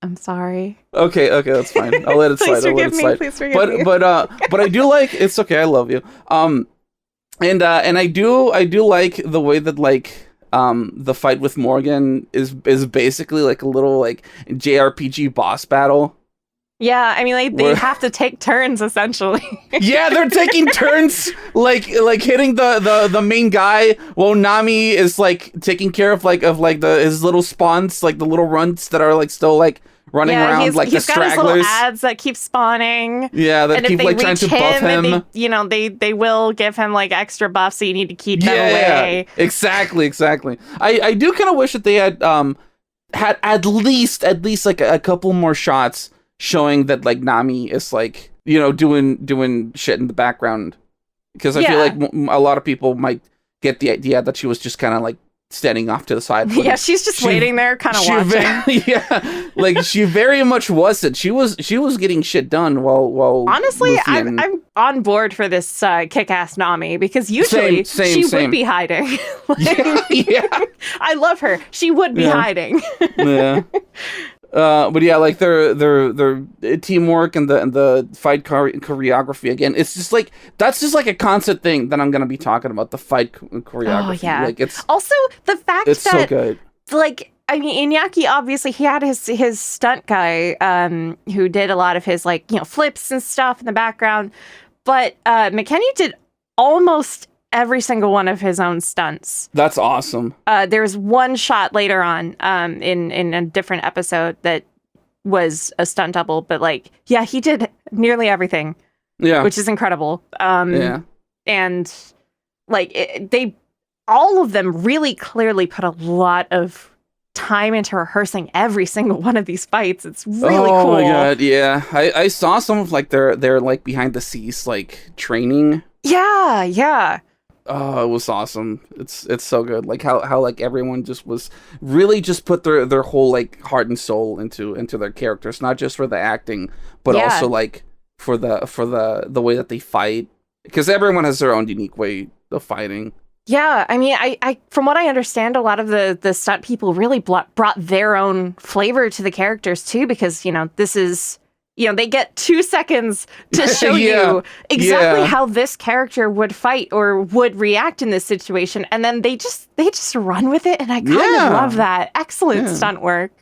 Speaker 2: I'm sorry.
Speaker 1: Okay, that's fine. I'll let it slide.
Speaker 2: Please forgive me.
Speaker 1: But I do like, it's okay, I love you. And I do like the way that like the fight with Morgan is basically like a little like JRPG boss battle.
Speaker 2: Yeah, I mean, they have to take turns, essentially.
Speaker 1: Yeah, they're taking turns, like hitting the main guy, while Nami is, like, taking care of his little spawns, like, the little runts that are, like, still, like, running around, like, the stragglers.
Speaker 2: He's got his little ads that keep spawning.
Speaker 1: Yeah, that keep, like, trying to buff him.
Speaker 2: They will give him, like, extra buffs, so you need to keep them away.
Speaker 1: Yeah, exactly. I do kind of wish that they had at least, like, a couple more shots showing that like Nami is like doing shit in the background, because I feel like a lot of people might get the idea that she was just kind of like standing off to the side.
Speaker 2: Yeah, she's just waiting there, kind of watching.
Speaker 1: Like she very much wasn't. She was getting shit done while
Speaker 2: honestly, I'm on board for this kick-ass Nami, because usually she would be hiding.
Speaker 1: Yeah.
Speaker 2: I love her. She would be hiding.
Speaker 1: Yeah. But yeah, like their teamwork and the fight choreography again. It's just like that's just like a constant thing that I'm gonna be talking about. The fight choreography.
Speaker 2: Oh yeah.
Speaker 1: Like it's
Speaker 2: also the fact
Speaker 1: it's
Speaker 2: that
Speaker 1: so good.
Speaker 2: like I mean, Iñaki obviously he had his stunt guy who did a lot of his like flips and stuff in the background, but McKenny did almost every single one of his own stunts.
Speaker 1: That's awesome.
Speaker 2: There's one shot later on in a different episode that was a stunt double, but like, yeah, he did nearly everything.
Speaker 1: Yeah.
Speaker 2: Which is incredible.
Speaker 1: Yeah.
Speaker 2: And like they, all of them really clearly put a lot of time into rehearsing every single one of these fights. It's really cool.
Speaker 1: Oh my god, yeah. I saw some of like their like behind the scenes like training.
Speaker 2: Yeah.
Speaker 1: Oh, it was awesome. It's so good. Like how like everyone just was really just put their whole like heart and soul into their characters, not just for the acting, but also like for the way that they fight, because everyone has their own unique way of fighting.
Speaker 2: Yeah, I mean, I from what I understand, a lot of the stunt people really brought their own flavor to the characters too, because this is. They get 2 seconds to show you exactly how this character would fight or would react in this situation, and then they just run with it, and I kind of love that. Excellent stunt work.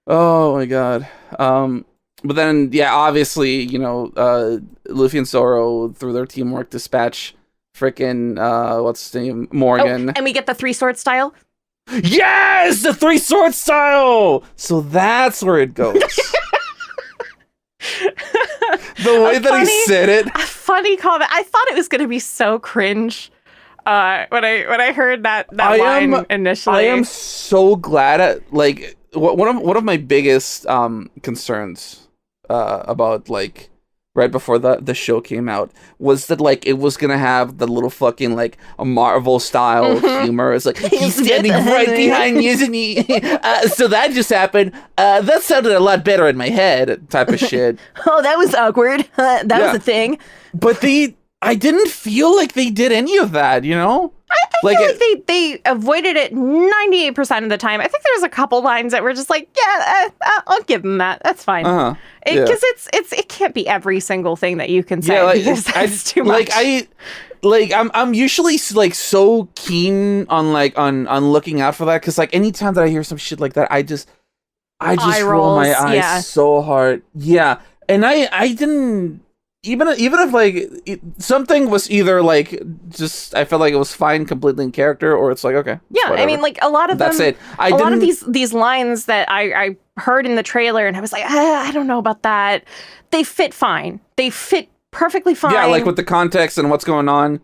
Speaker 1: Oh my god. But then obviously, Luffy and Zoro through their teamwork dispatch frickin' what's his name? Morgan.
Speaker 2: Oh, and we get the 3-sword style.
Speaker 1: Yes, the 3-sword style. So that's where it goes. The way that he said it.
Speaker 2: A funny comment. I thought it was going to be so cringe when I heard that line initially.
Speaker 1: I am so glad like one of my biggest concerns about like right before the show came out was that like it was gonna have the little fucking like a Marvel style humor. It's like he's standing right behind you, isn't he? So that just happened. That sounded a lot better in my head, type of shit.
Speaker 2: Oh, that was awkward. That was a thing.
Speaker 1: But I didn't feel like they did any of that,
Speaker 2: I feel like they avoided it 98% of the time. I think there's a couple lines that were just like, I'll give them that. That's fine. Because it can't be every single thing that you can say because that's too much.
Speaker 1: I'm usually like so keen on on looking out for that, because like anytime that I hear some shit like that, I just roll my eyes so hard. Yeah, and I didn't. Even if like something was either like just I felt like it was fine completely in character, or it's like okay,
Speaker 2: I mean like a lot of
Speaker 1: that's
Speaker 2: them,
Speaker 1: it.
Speaker 2: A lot of these lines that I heard in the trailer and I was like I don't know about that. They fit fine. They fit perfectly fine.
Speaker 1: Yeah, like with the context and what's going on.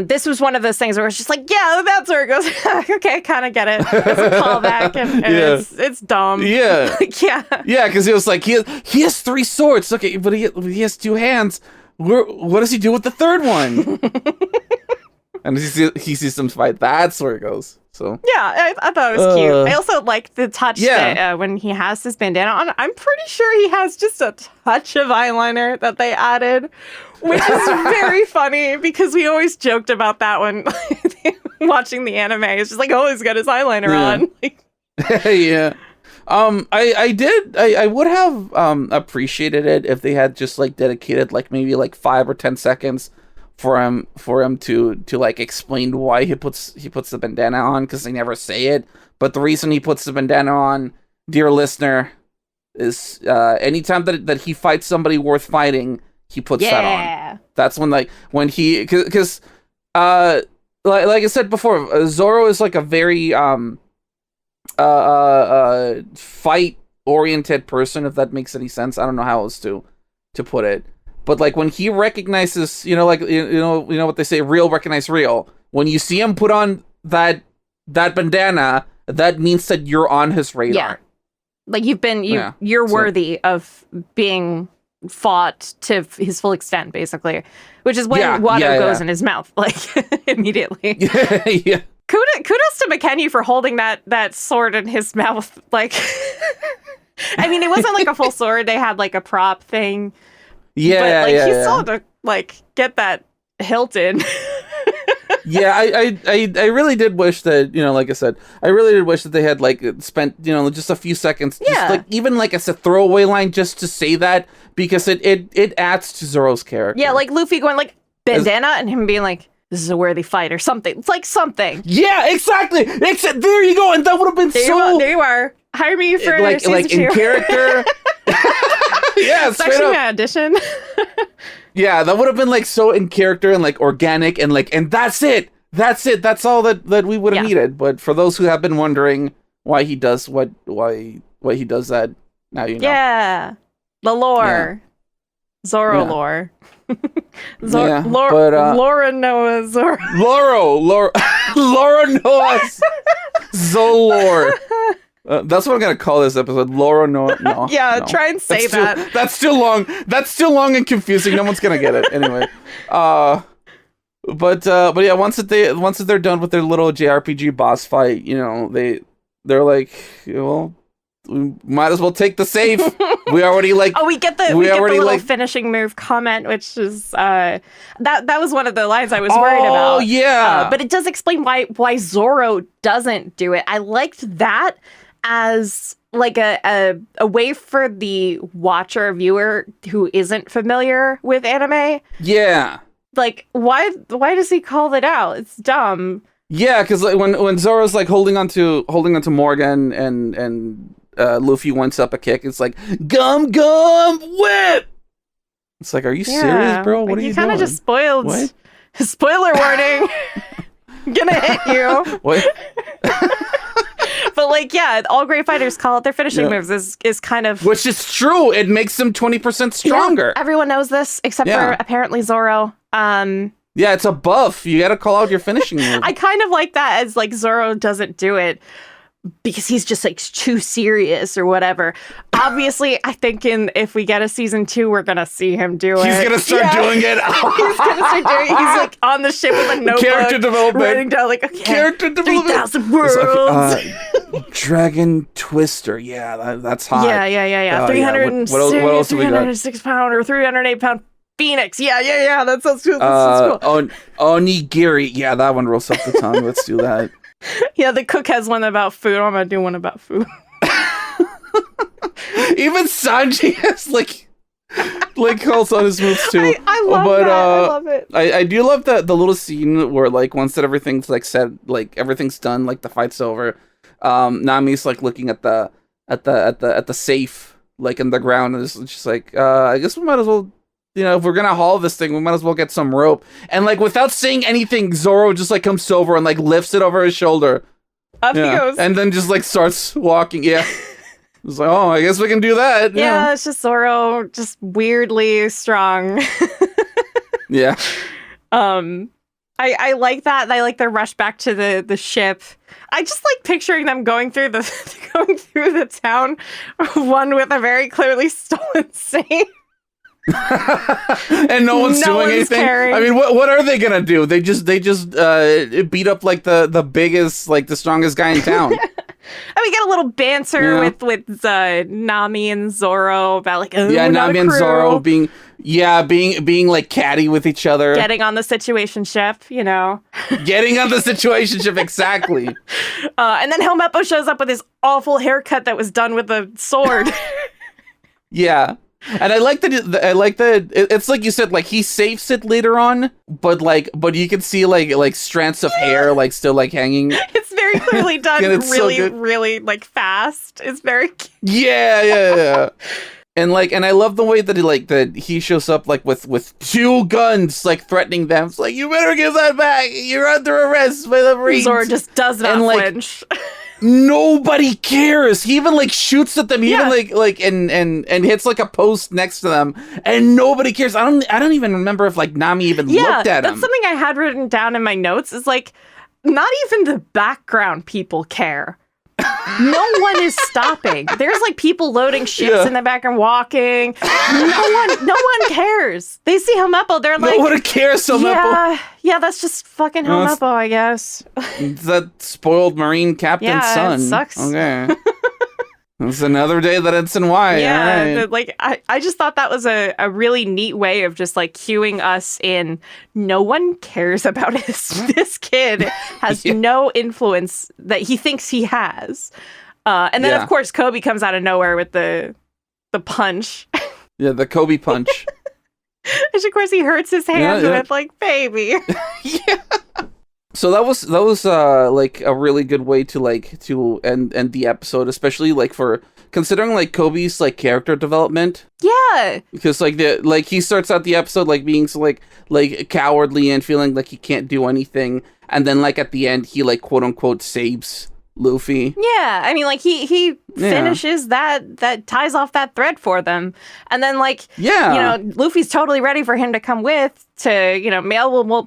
Speaker 2: This was one of those things where it's just like, that's where it goes. Okay, kind of get it. It's a callback, and it's dumb.
Speaker 1: Yeah,
Speaker 2: yeah,
Speaker 1: because he was like, he has 3 swords. Okay, but he has 2 hands. What does he do with the third one? And he sees them fight. That's where it goes. So
Speaker 2: yeah, I thought it was cute. I also liked the touch that when he has his bandana on, I'm pretty sure he has just a touch of eyeliner that they added, which is very funny because we always joked about that when watching the anime. It's just like, oh, he's got his eyeliner on.
Speaker 1: Yeah. I would have appreciated it if they had just like dedicated like maybe like 5 or 10 seconds for him to like explain why he puts the bandana on, because they never say it. But the reason he puts the bandana on, dear listener, is anytime that he fights somebody worth fighting, he puts that on. That's when he because like I said before, Zoro is like a very fight oriented person, if that makes any sense. I don't know how else to put it. But like when he recognizes, like you know what they say, real recognize real. When you see him put on that bandana, that means that you're on his radar.
Speaker 2: Yeah. Like you're worthy of being fought to his full extent, basically. Which is when water goes in his mouth, like immediately.
Speaker 1: Yeah.
Speaker 2: Kudos to McKenny for holding that sword in his mouth. Like, I mean, it wasn't like a full sword. They had like a prop thing.
Speaker 1: Yeah,
Speaker 2: but like he still had to like get that hilt in.
Speaker 1: Yeah, I really did wish that, like I said, I really did wish that they had like spent, just a few seconds, just like even like as a throwaway line just to say that, because it adds to Zoro's character.
Speaker 2: Yeah, like Luffy going like bandana and him being like, this is a worthy fight or something. It's like something.
Speaker 1: Yeah, exactly. There you go, and that would have been
Speaker 2: there you are. Hire me for
Speaker 1: like in character. Yeah,
Speaker 2: it's actually my audition.
Speaker 1: Yeah, that would have been like so in character and like organic and like, and that's it. That's all that we would have needed. But for those who have been wondering why he does why he does that, now you know.
Speaker 2: Yeah, the lore, Zoro lore. Laura Noah Zoro.
Speaker 1: Laura Noah Zolor. That's what I'm gonna call this episode. Laura Noah. No.
Speaker 2: Yeah, no. Try and say that.
Speaker 1: That's too long. That's still long and confusing. No one's gonna get it anyway. But yeah, once they're done with their little JRPG boss fight, they're like, well, we might as well take the save. We already like.
Speaker 2: Oh, we get the little finishing move comment, which is that was one of the lines I was worried about.
Speaker 1: Oh yeah,
Speaker 2: but it does explain why Zoro doesn't do it. I liked that as like a way for the watcher or viewer who isn't familiar with anime.
Speaker 1: Yeah.
Speaker 2: Like, why does he call it out? It's dumb.
Speaker 1: Yeah, because like, when Zoro's like holding onto Morgan and Luffy wants up a kick, it's like gum whip. It's like, are you serious, bro? What are you doing? You kind of
Speaker 2: just spoiled. What? Spoiler warning. Gonna hit you.
Speaker 1: What?
Speaker 2: But like, yeah, all great fighters call it their finishing moves is kind of,
Speaker 1: which is true. It makes them 20% stronger.
Speaker 2: Yeah, everyone knows this except for apparently Zoro.
Speaker 1: Yeah, it's a buff. You got to call out your finishing move.
Speaker 2: I kind of like that as like Zoro doesn't do it because he's just like too serious or whatever. Obviously, I think if we get a season 2, we're gonna see him do it.
Speaker 1: He's gonna start doing it.
Speaker 2: He's gonna start doing it. He's like on the ship with a notebook,
Speaker 1: character development,
Speaker 2: writing down like, okay,
Speaker 1: character development,
Speaker 2: 3,000 worlds.
Speaker 1: Like, Dragon Twister. Yeah, that's hot.
Speaker 2: Yeah. 306 pound or 308 pound Phoenix. Yeah. That sounds cool.
Speaker 1: Onigiri. Yeah, that one rolls off the tongue. Let's do that.
Speaker 2: Yeah, the cook has one about food. I'm gonna do one about food.
Speaker 1: Even Sanji has like calls on his moves too.
Speaker 2: I love that. I love it.
Speaker 1: I do love the little scene where like once that everything's like said, like everything's done, like the fight's over. Nami's like looking at the safe like in the ground, and it's just like I guess we might as well. If we're gonna haul this thing, we might as well get some rope. And like without saying anything, Zoro just like comes over and like lifts it over his shoulder.
Speaker 2: Up he goes.
Speaker 1: And then just like starts walking. Yeah. It's like, oh, I guess we can do that.
Speaker 2: Yeah, it's just Zoro just weirdly strong.
Speaker 1: Yeah.
Speaker 2: I like that. I like the rush back to the ship. I just like picturing them going through the town, one with a very clearly stolen safe.
Speaker 1: And no one's doing anything. Caring. I mean, what are they gonna do? They just beat up like the biggest, like the strongest guy in town.
Speaker 2: And we get a little banter with Nami and Zoro about like
Speaker 1: Nami and Zoro being like catty with each other,
Speaker 2: getting on the situationship,
Speaker 1: getting on the situationship exactly.
Speaker 2: And then Helmeppo shows up with his awful haircut that was done with a sword.
Speaker 1: Yeah. And I like that. It's like you said, like he safes it later on, but you can see like strands of hair like still like hanging.
Speaker 2: It's very clearly done, really like fast. It's very cute.
Speaker 1: Yeah. And I love the way that he shows up like with 2 guns like threatening them. It's like, you better give that back. You're under arrest by the Marines.
Speaker 2: Zoro just does not flinch.
Speaker 1: Nobody cares. He even like shoots at them, even like and hits like a post next to them, and nobody cares. I don't even remember if like Nami even looked at him.
Speaker 2: That's something I had written down in my notes. Is like not even the background people care. No one is stopping. There's like people loading ships in the background, walking. No one cares. They see Helmeppo, they're like,
Speaker 1: no one cares. Helmeppo.
Speaker 2: Yeah, that's just fucking Helmeppo, I guess.
Speaker 1: That spoiled Marine captain's son.
Speaker 2: It sucks.
Speaker 1: Okay. It's another day that it's in Y.
Speaker 2: Yeah,
Speaker 1: All right.
Speaker 2: I just thought that was a really neat way of just like cueing us in. No one cares about this kid has no influence that he thinks he has. And then of course Kobe comes out of nowhere with the punch.
Speaker 1: Yeah, the Kobe punch.
Speaker 2: Which of course he hurts his hand with, like, baby.
Speaker 1: Yeah. So that was like a really good way to end the episode, especially like for considering like Kobe's like character development.
Speaker 2: Yeah.
Speaker 1: Because like he starts out the episode like being so like cowardly and feeling like he can't do anything, and then like at the end he like quote unquote saves Luffy.
Speaker 2: Yeah, I mean, like he finishes that ties off that thread for them, and then like Luffy's totally ready for him to come with to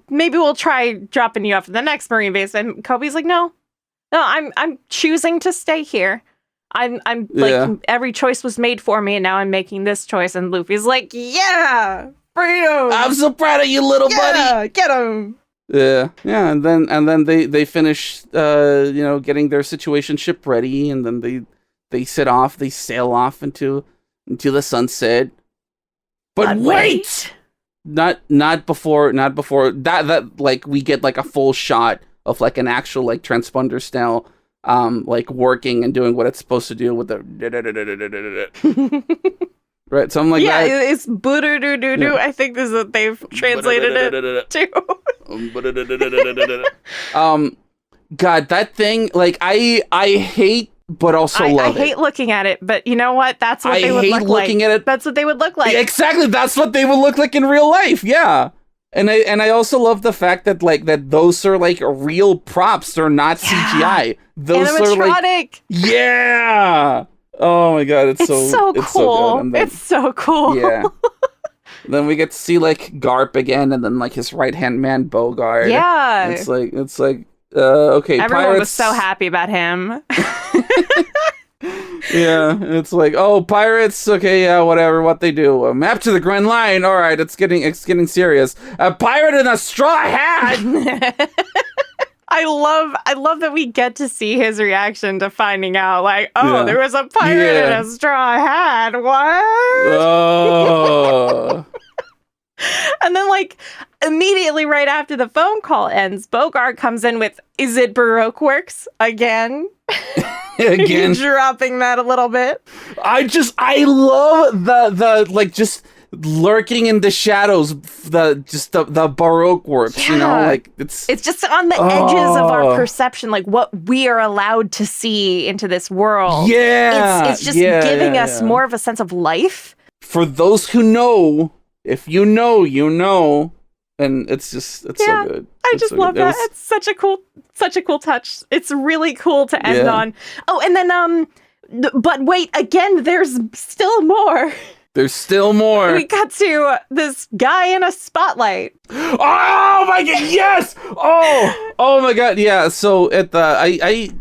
Speaker 2: maybe we'll try dropping you off at the next marine base, and Kobe's like no, I'm choosing to stay here. I'm like every choice was made for me, and now I'm making this choice, and Luffy's like freedom.
Speaker 1: I'm so proud of you, little buddy.
Speaker 2: Get him.
Speaker 1: Yeah, and then they finish, getting their situation ship ready, and then they sail off into the sunset. But wait, not before that like we get like a full shot of like an actual like transponder style, like working and doing what it's supposed to do with the. Right, something like that.
Speaker 2: Yeah, it's boo-doo-doo-doo-doo. Yeah. I think this is what they've translated it to.
Speaker 1: God, that thing, like, I hate, but also love it.
Speaker 2: I hate looking at it, but you know what? That's what they would look like. I hate looking at it. That's what they would look like.
Speaker 1: Exactly, that's what they would look like in real life, yeah. And I also love the fact that, like, that those are, like, real props. They're not CGI. Those
Speaker 2: animatronic.
Speaker 1: Are, like... Yeah! Oh my god, it's so
Speaker 2: cool.
Speaker 1: It's so good.
Speaker 2: It's so cool.
Speaker 1: Yeah. Then we get to see like Garp again, and then like his right-hand man Bogart.
Speaker 2: Yeah.
Speaker 1: It's like okay.
Speaker 2: Everyone
Speaker 1: pirates...
Speaker 2: was so happy about him.
Speaker 1: Yeah, it's like, oh, pirates. Okay, yeah, whatever. What they do? A map to the Grand Line. All right, it's getting serious. A pirate in a straw hat.
Speaker 2: I love that we get to see his reaction to finding out, like, there was a pirate in a straw hat. What?
Speaker 1: Oh.
Speaker 2: And then, like, immediately right after the phone call ends, Bogart comes in with, is it Baroque Works again?
Speaker 1: Again.
Speaker 2: Dropping that a little bit.
Speaker 1: I love the like, just lurking in the shadows, the Baroque Works, like it's just
Speaker 2: on the edges of our perception, like what we are allowed to see into this world.
Speaker 1: Yeah,
Speaker 2: it's just giving us more of a sense of life.
Speaker 1: For those who know, if you know, you know, and it's so good.
Speaker 2: I just love that. It's such a cool touch. It's really cool to end on. Oh, and then but wait, again, there's still more.
Speaker 1: There's still more.
Speaker 2: We got to this guy in a spotlight.
Speaker 1: Oh my god, yes! Oh my god, yeah. So at the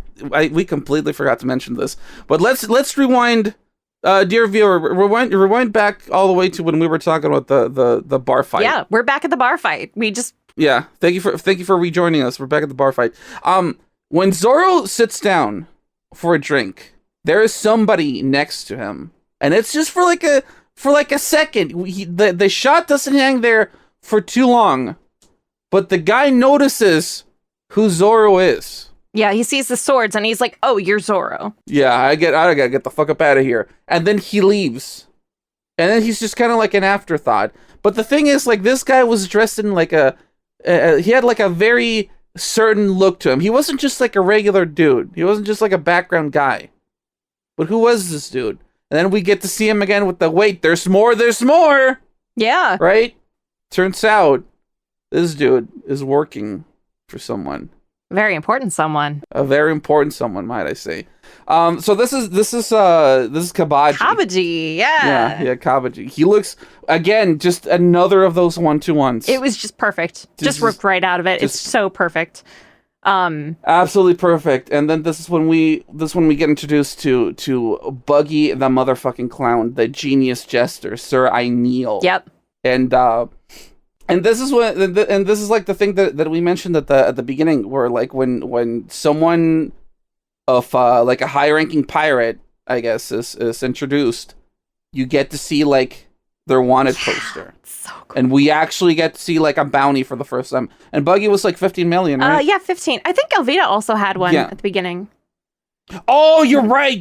Speaker 1: we completely forgot to mention this, but let's rewind, dear viewer, rewind back all the way to when we were talking about the bar fight.
Speaker 2: Yeah, we're back at the bar fight.
Speaker 1: Thank you for rejoining us. We're back at the bar fight. When Zoro sits down for a drink, there is somebody next to him, and it's just for like a second. The shot doesn't hang there for too long, but the guy notices who Zoro is.
Speaker 2: Yeah, he sees the swords and he's like, "Oh, you're Zoro."
Speaker 1: Yeah, I gotta get the fuck up out of here. And then he leaves, and then he's just kind of like an afterthought. But the thing is, like, this guy was dressed in like he had like a very certain look to him. He wasn't just like a regular dude. He wasn't just like a background guy. But who was this dude? And then we get to see him again with the, wait, there's more.
Speaker 2: Yeah.
Speaker 1: Right? Turns out this dude is working for someone.
Speaker 2: Very important someone.
Speaker 1: A very important someone, might I say. So this is Kabaji.
Speaker 2: Kabaji, yeah.
Speaker 1: Yeah, Kabaji. He looks, again, just another of those 1-to-1s.
Speaker 2: It was just perfect. Just ripped right out of it. It's so perfect.
Speaker 1: Absolutely perfect. And then this is when we get introduced to Buggy the motherfucking clown, the genius jester, Sir Ineal.
Speaker 2: Yep.
Speaker 1: And this is like the thing that we mentioned at the beginning, where like when someone of like a high ranking pirate I guess, is introduced, you get to see like their wanted poster.
Speaker 2: So cool.
Speaker 1: And we actually get to see like a bounty for the first time. And Buggy was like 15 million, right?
Speaker 2: Yeah, 15. I think Elvita also had one at the beginning.
Speaker 1: Oh, you're right.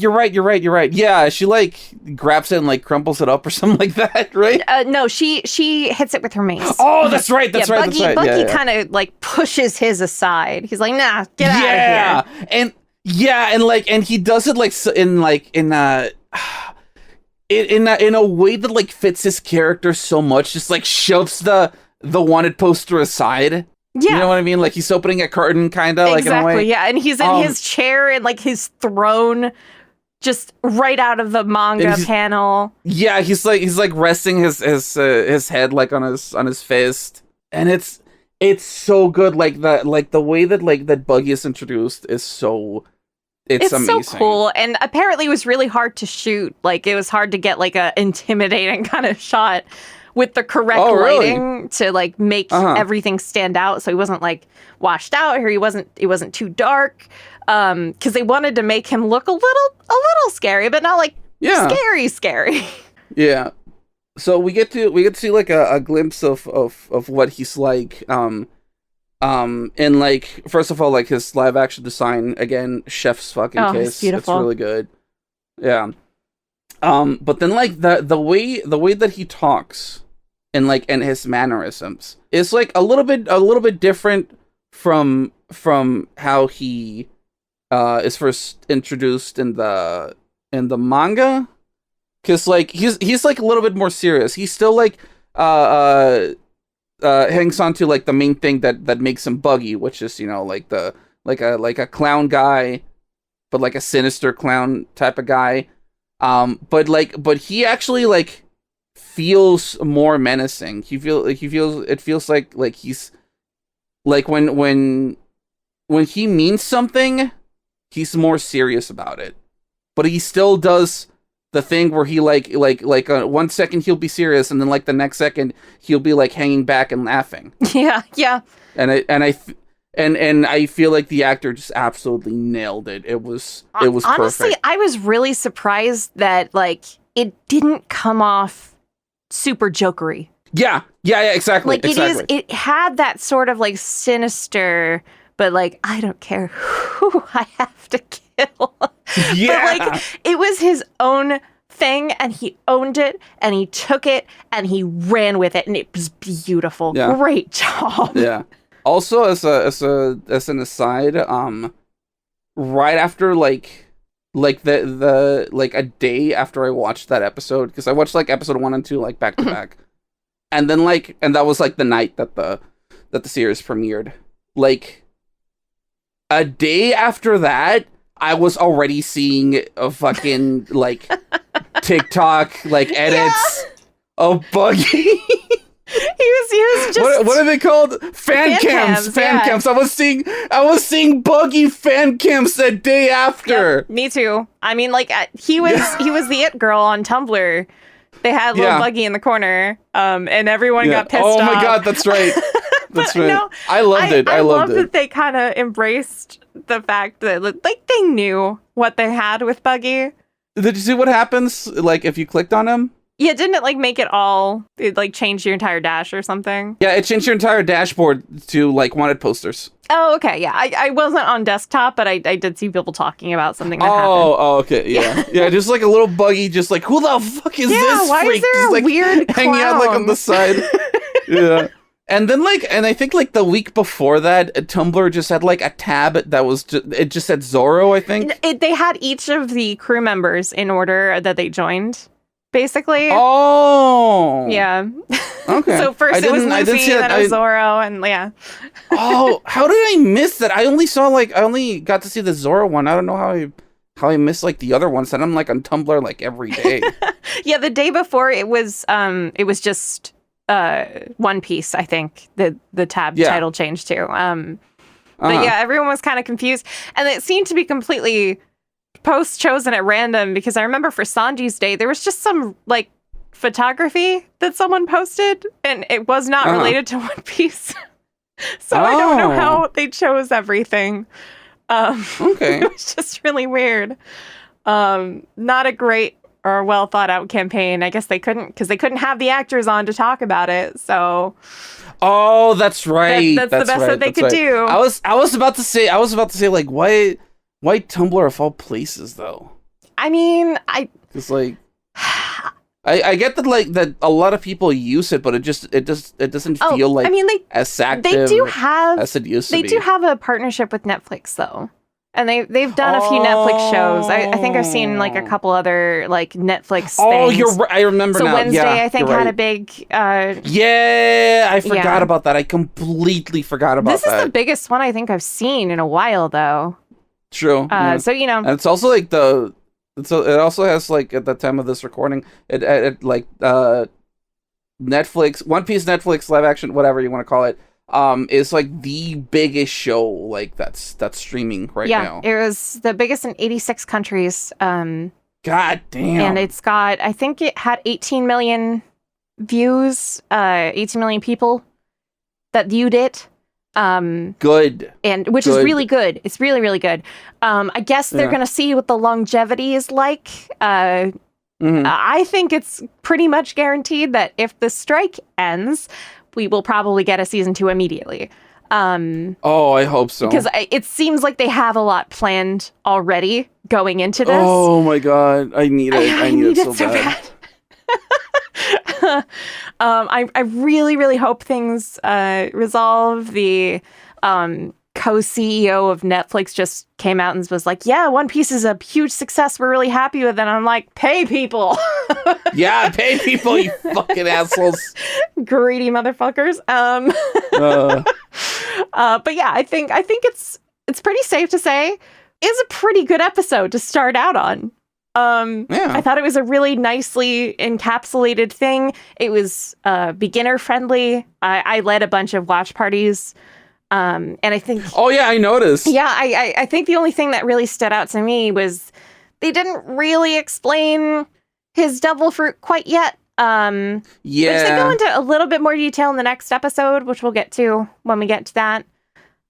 Speaker 1: Yeah, she like grabs it and like crumples it up or something like that, right?
Speaker 2: No, she hits it with her mace.
Speaker 1: Oh, that's right. Buggy
Speaker 2: kind of like pushes his aside. He's like, nah, get out of here.
Speaker 1: And he does it like in a way that like fits his character so much. Just like shoves the wanted poster aside.
Speaker 2: Yeah.
Speaker 1: You know what I mean? Like he's opening a curtain kind of like in a way.
Speaker 2: Yeah, and he's in his chair and like his throne just right out of the manga panel.
Speaker 1: Yeah, he's like resting his head like on his fist. And it's so good. Like the way that like that Buggy is introduced is so it's amazing.
Speaker 2: So cool. And apparently it was really hard to shoot. Like it was hard to get like a intimidating kind of shot with the correct lighting to like make everything stand out, so he wasn't like washed out, or it wasn't too dark, because they wanted to make him look a little scary, but not like scary.
Speaker 1: Yeah. So we get to see like a glimpse of what he's like, and like first of all like his live action design again, chef's fucking kiss.
Speaker 2: It's beautiful.
Speaker 1: It's really good. Yeah. But then like the way that he talks and like and his mannerisms is like a little bit different from how he is first introduced in the manga, because like he's like a little bit more serious. He's still like hangs on to like the main thing that makes him Buggy, which is, you know, like the like a clown guy, but like a sinister clown type of guy. But he actually like feels more menacing. It feels like he's like when he means something, he's more serious about it. But he still does the thing where he like 1 second he'll be serious, and then like the next second he'll be like hanging back and laughing.
Speaker 2: Yeah.
Speaker 1: And I feel like the actor just absolutely nailed it. It was
Speaker 2: honestly
Speaker 1: perfect.
Speaker 2: I was really surprised that like it didn't come off super jokery.
Speaker 1: Yeah, exactly.
Speaker 2: Like it had that sort of like sinister, but like I don't care who I have to kill.
Speaker 1: Yeah.
Speaker 2: But like it was his own thing, and he owned it, and he took it, and he ran with it, and it was beautiful.
Speaker 1: Yeah.
Speaker 2: Great job.
Speaker 1: Yeah. Also, as an aside, right after like the like a day after I watched that episode, because I watched like episode 1 and 2 like back to back, and then like that was like the night that the series premiered. Like a day after that, I was already seeing a fucking like TikTok like edits of Buggy.
Speaker 2: He was just
Speaker 1: what are they called? Fan cams. I was seeing Buggy fan cams that day after.
Speaker 2: Yep, me too. I mean, like he was the it girl on Tumblr. They had little Buggy in the corner, and everyone got pissed off.
Speaker 1: Oh my god, that's right. That's right.
Speaker 2: No,
Speaker 1: I loved it. I loved it.
Speaker 2: That they kind of embraced the fact that like they knew what they had with Buggy.
Speaker 1: Did you see what happens like if you clicked on him?
Speaker 2: Yeah, didn't it like make it like change your entire dash or something?
Speaker 1: Yeah, it changed your entire dashboard to like wanted posters.
Speaker 2: Oh, okay. Yeah, I wasn't on desktop, but I did see people talking about something that happened.
Speaker 1: Oh, okay. Yeah. Just like a little Buggy, just like, who the fuck is this
Speaker 2: why
Speaker 1: freak?
Speaker 2: Is there
Speaker 1: just,
Speaker 2: a
Speaker 1: like,
Speaker 2: weird
Speaker 1: hanging out like on the side. Yeah. And then and I think like the week before that, Tumblr just had like a tab that was it just said Zorro, I think.
Speaker 2: They had each of the crew members in order that they joined, basically.
Speaker 1: Oh.
Speaker 2: Yeah.
Speaker 1: Okay.
Speaker 2: So first it was Luffy, then it was Zorro, and yeah.
Speaker 1: Oh, how did I miss that? I only got to see the Zorro one. I don't know how I missed like the other ones, and I'm like on Tumblr like every day.
Speaker 2: Yeah, the day before it was just One Piece, I think the tab title changed to. But yeah, everyone was kind of confused, and it seemed to be completely posts chosen at random, because I remember for Sanji's day there was just some like photography that someone posted, and it was not related to One Piece. So I don't know how they chose everything.
Speaker 1: Okay.
Speaker 2: It was just really weird. Not a great or well thought out campaign. I guess they couldn't have the actors on to talk about it. So.
Speaker 1: Oh, that's right.
Speaker 2: That's the best that they could do.
Speaker 1: I was about to say like why Tumblr of all places though?
Speaker 2: I mean,
Speaker 1: it's like I get that a lot of people use it, but it doesn't feel like as active as it used to be.
Speaker 2: They do have a partnership with Netflix though. And they've done a few Netflix shows. I think I've seen like a couple other like Netflix things.
Speaker 1: Oh, you're right. I remember now.
Speaker 2: Wednesday, I think, had a big...
Speaker 1: yeah, I forgot about that. I completely forgot about that.
Speaker 2: This is the biggest one I think I've seen in a while, though.
Speaker 1: True.
Speaker 2: So, you know...
Speaker 1: And it's also like it also has like, at the time of this recording, it like Netflix, One Piece Netflix live action, whatever you want to call it, is like the biggest show like that's streaming right now.
Speaker 2: Yeah, it was the biggest in 86 countries.
Speaker 1: God damn.
Speaker 2: And it's got, I think it had 18 million views, 18 million people that viewed it.
Speaker 1: Good.
Speaker 2: And which is really good. It's really, really good. I guess they're going to see what the longevity is like. I think it's pretty much guaranteed that if the strike ends, we will probably get a season 2 immediately.
Speaker 1: I hope so.
Speaker 2: Because it seems like they have a lot planned already going into this.
Speaker 1: Oh my god, I need it. I need it so bad.
Speaker 2: I really, really hope things resolve. The co-CEO of Netflix just came out and was like, yeah, One Piece is a huge success. We're really happy with it. And I'm like, pay people.
Speaker 1: Yeah, pay people, you fucking assholes.
Speaker 2: Greedy motherfuckers. But yeah, I think it's pretty safe to say it's a pretty good episode to start out on. I thought it was a really nicely encapsulated thing. It was beginner friendly. I led a bunch of watch parties. And I think...
Speaker 1: Oh, yeah, I noticed.
Speaker 2: Yeah, I think the only thing that really stood out to me was they didn't really explain his devil fruit quite yet. Which they go into a little bit more detail in the next episode, which we'll get to when we get to that.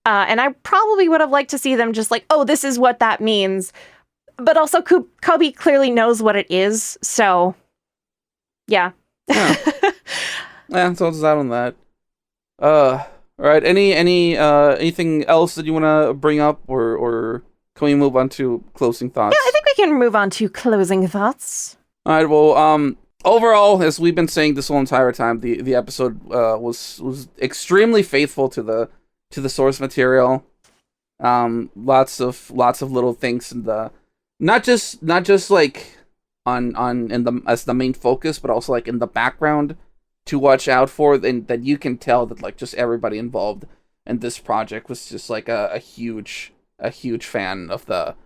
Speaker 2: And I probably would have liked to see them just like, oh, this is what that means. But also, Kobe clearly knows what it is, so... Yeah.
Speaker 1: So it's out on that. All right. Anything else that you want to bring up, or can we move on to closing thoughts?
Speaker 2: Yeah, I think we can move on to closing thoughts.
Speaker 1: All right. Well, overall, as we've been saying this whole entire time, the episode was extremely faithful to the source material. Lots of little things in the not just like as the main focus, but also like in the background to watch out for, and that you can tell that like just everybody involved in this project was just like a huge fan of the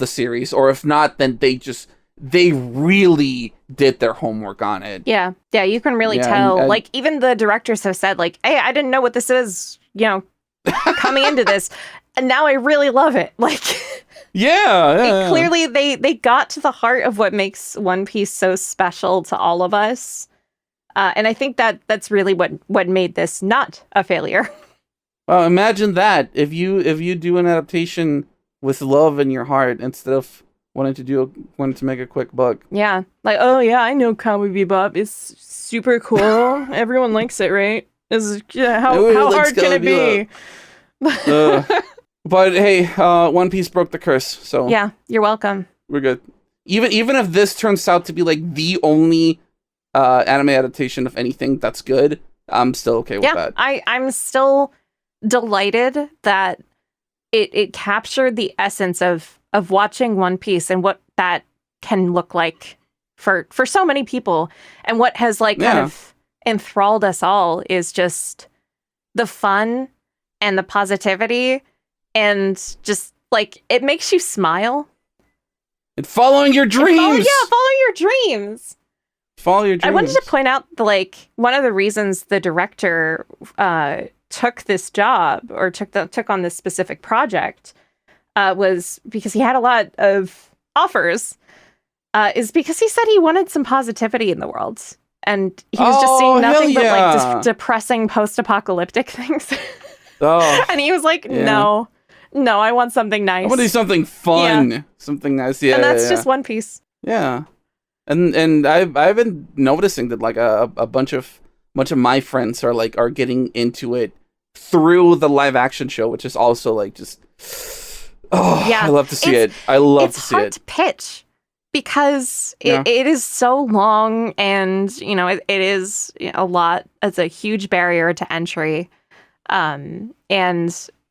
Speaker 1: series, or if not, then they really did their homework on it.
Speaker 2: Yeah, you can really tell. And like even the directors have said like, hey, I didn't know what this is, coming into this, and now I really love it. Like, clearly they got to the heart of what makes One Piece so special to all of us. And I think that's really what made this not a failure.
Speaker 1: Well, imagine that if you do an adaptation with love in your heart instead of wanting to make a quick buck.
Speaker 2: Yeah, like, oh yeah, I know Cowboy Bebop. It's super cool. Everyone likes it, right? How hard can it be?
Speaker 1: But hey, One Piece broke the curse, so
Speaker 2: yeah, you're welcome.
Speaker 1: We're good. Even if this turns out to be like the only anime adaptation of anything that's good, I'm still okay with that.
Speaker 2: I'm still delighted that it captured the essence of watching One Piece and what that can look like for so many people, and what has kind of enthralled us all is just the fun and the positivity, and just like it makes you smile.
Speaker 1: And following your dreams.
Speaker 2: Following your dreams.
Speaker 1: Follow your dreams.
Speaker 2: I wanted to point out, one of the reasons the director took this job, or took on this specific project, was because he had a lot of offers. Is because he said he wanted some positivity in the world, and he was just seeing nothing but depressing post-apocalyptic things. And he was like, no, No, I want something nice.
Speaker 1: I want to do something fun, something nice. Yeah,
Speaker 2: and that's just One Piece.
Speaker 1: Yeah, and I've been noticing that like a bunch of my friends are getting into it through the live action show, which is also like just I love to see it. I love to see it.
Speaker 2: It's hard to pitch because it is so long, and it is a lot. It's a huge barrier to entry, and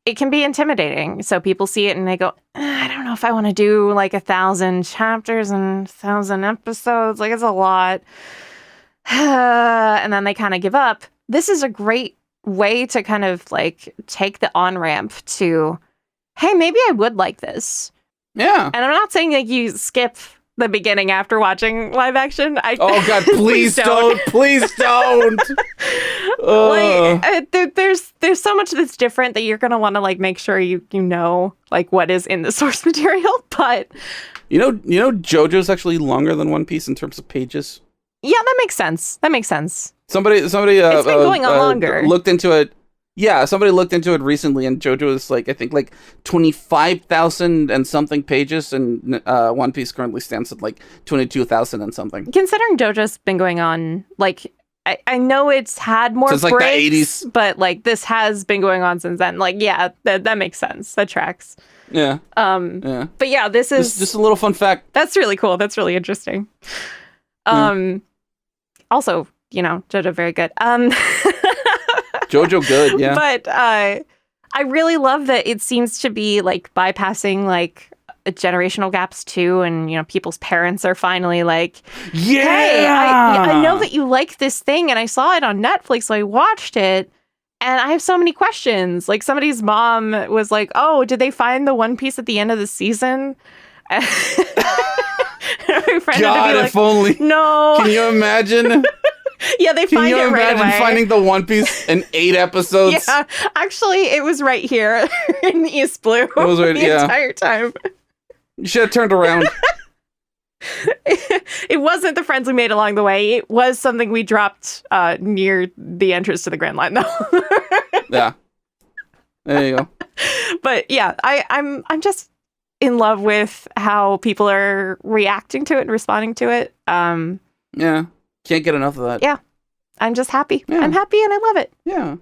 Speaker 2: it can be intimidating. So people see it and they go, I don't know if I want to do like 1,000 chapters and 1,000 episodes. Like, it's a lot. And then they kind of give up. This is a great way to kind of like take the on-ramp to, hey, maybe I would like this.
Speaker 1: Yeah.
Speaker 2: And I'm not saying like you skip the beginning after watching live action.
Speaker 1: Oh God, please don't. Please don't.
Speaker 2: There's so much that's different that you're gonna want to like make sure you know like what is in the source material. But
Speaker 1: you know JoJo's actually longer than One Piece in terms of pages.
Speaker 2: Yeah, that makes sense.
Speaker 1: Somebody
Speaker 2: it's been going on longer.
Speaker 1: Looked into it. Yeah, somebody looked into it recently, and JoJo is like, I think like 25,000 and something pages, and One Piece currently stands at like 22,000 and something.
Speaker 2: Considering JoJo's been going on, like, I know it's had more
Speaker 1: since
Speaker 2: breaks,
Speaker 1: like the 80s,
Speaker 2: but like this has been going on since then. Like, yeah, that makes sense. That tracks.
Speaker 1: Yeah.
Speaker 2: Yeah. But yeah, this is
Speaker 1: just a little fun fact.
Speaker 2: That's really cool. That's really interesting. Also, JoJo very good.
Speaker 1: JoJo good, yeah.
Speaker 2: But I really love that it seems to be like bypassing like generational gaps too, and people's parents are finally like,
Speaker 1: yeah,
Speaker 2: hey, I know that you like this thing, and I saw it on Netflix, so I watched it, and I have so many questions. Like, somebody's mom was like, oh, did they find the One Piece at the end of the season? My friend
Speaker 1: God,
Speaker 2: had to be
Speaker 1: if only.
Speaker 2: No.
Speaker 1: Can you imagine?
Speaker 2: Yeah, they find it right away.
Speaker 1: Can you imagine finding the One Piece in 8 episodes?
Speaker 2: Yeah, actually, it was right here in East Blue. It was right, the entire time.
Speaker 1: You should have turned around.
Speaker 2: It wasn't the friends we made along the way. It was something we dropped near the entrance to the Grand Line, though.
Speaker 1: Yeah. There you go.
Speaker 2: But yeah, I'm just in love with how people are reacting to it and responding to it.
Speaker 1: Yeah. Can't get enough of that.
Speaker 2: Yeah. I'm just happy.
Speaker 1: Yeah.
Speaker 2: I'm happy and I love it.
Speaker 1: Yeah.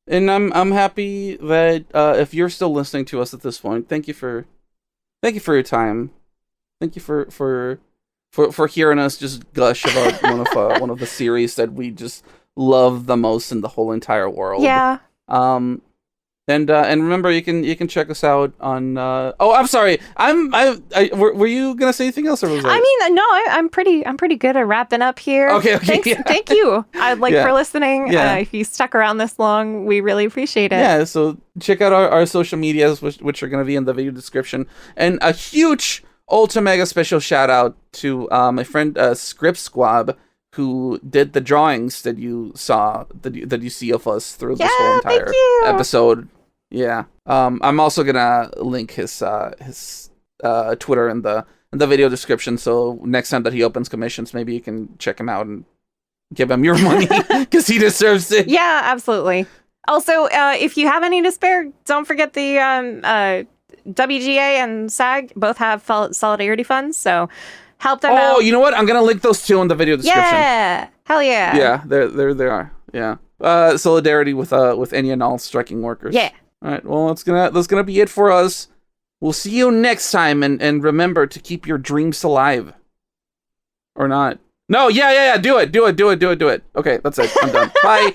Speaker 1: And I'm happy that if you're still listening to us at this point, thank you for your time. Thank you for hearing us just gush about one of the series that we just love the most in the whole entire world.
Speaker 2: Yeah.
Speaker 1: And remember, you can check us out on. Oh, I'm sorry. Were you gonna say anything else, or was that?
Speaker 2: I mean, no. I'm pretty good at wrapping up here.
Speaker 1: Okay.
Speaker 2: Thank you. I'd like for listening.
Speaker 1: Yeah.
Speaker 2: If you stuck around this long, we really appreciate it.
Speaker 1: Yeah. So check out our social medias, which are gonna be in the video description, and a huge ultra mega special shout out to my friend ScribSquab, who did the drawings that you saw that you see of us through this whole entire episode. Yeah. I'm also gonna link his Twitter in the video description, so next time that he opens commissions, maybe you can check him out and give him your money because he deserves it.
Speaker 2: Yeah, absolutely. Also, if you have any to spare, don't forget the WGA and SAG both have solidarity funds, so help them out.
Speaker 1: Oh, you know what? I'm gonna link those two in the video description.
Speaker 2: Yeah, hell yeah.
Speaker 1: Yeah, there they are. Yeah. Solidarity with any and all striking workers.
Speaker 2: Yeah.
Speaker 1: All right, well, that's gonna be it for us. We'll see you next time, and remember to keep your dreams alive. Or not. No, yeah, do it. Okay, that's it. I'm done. Bye.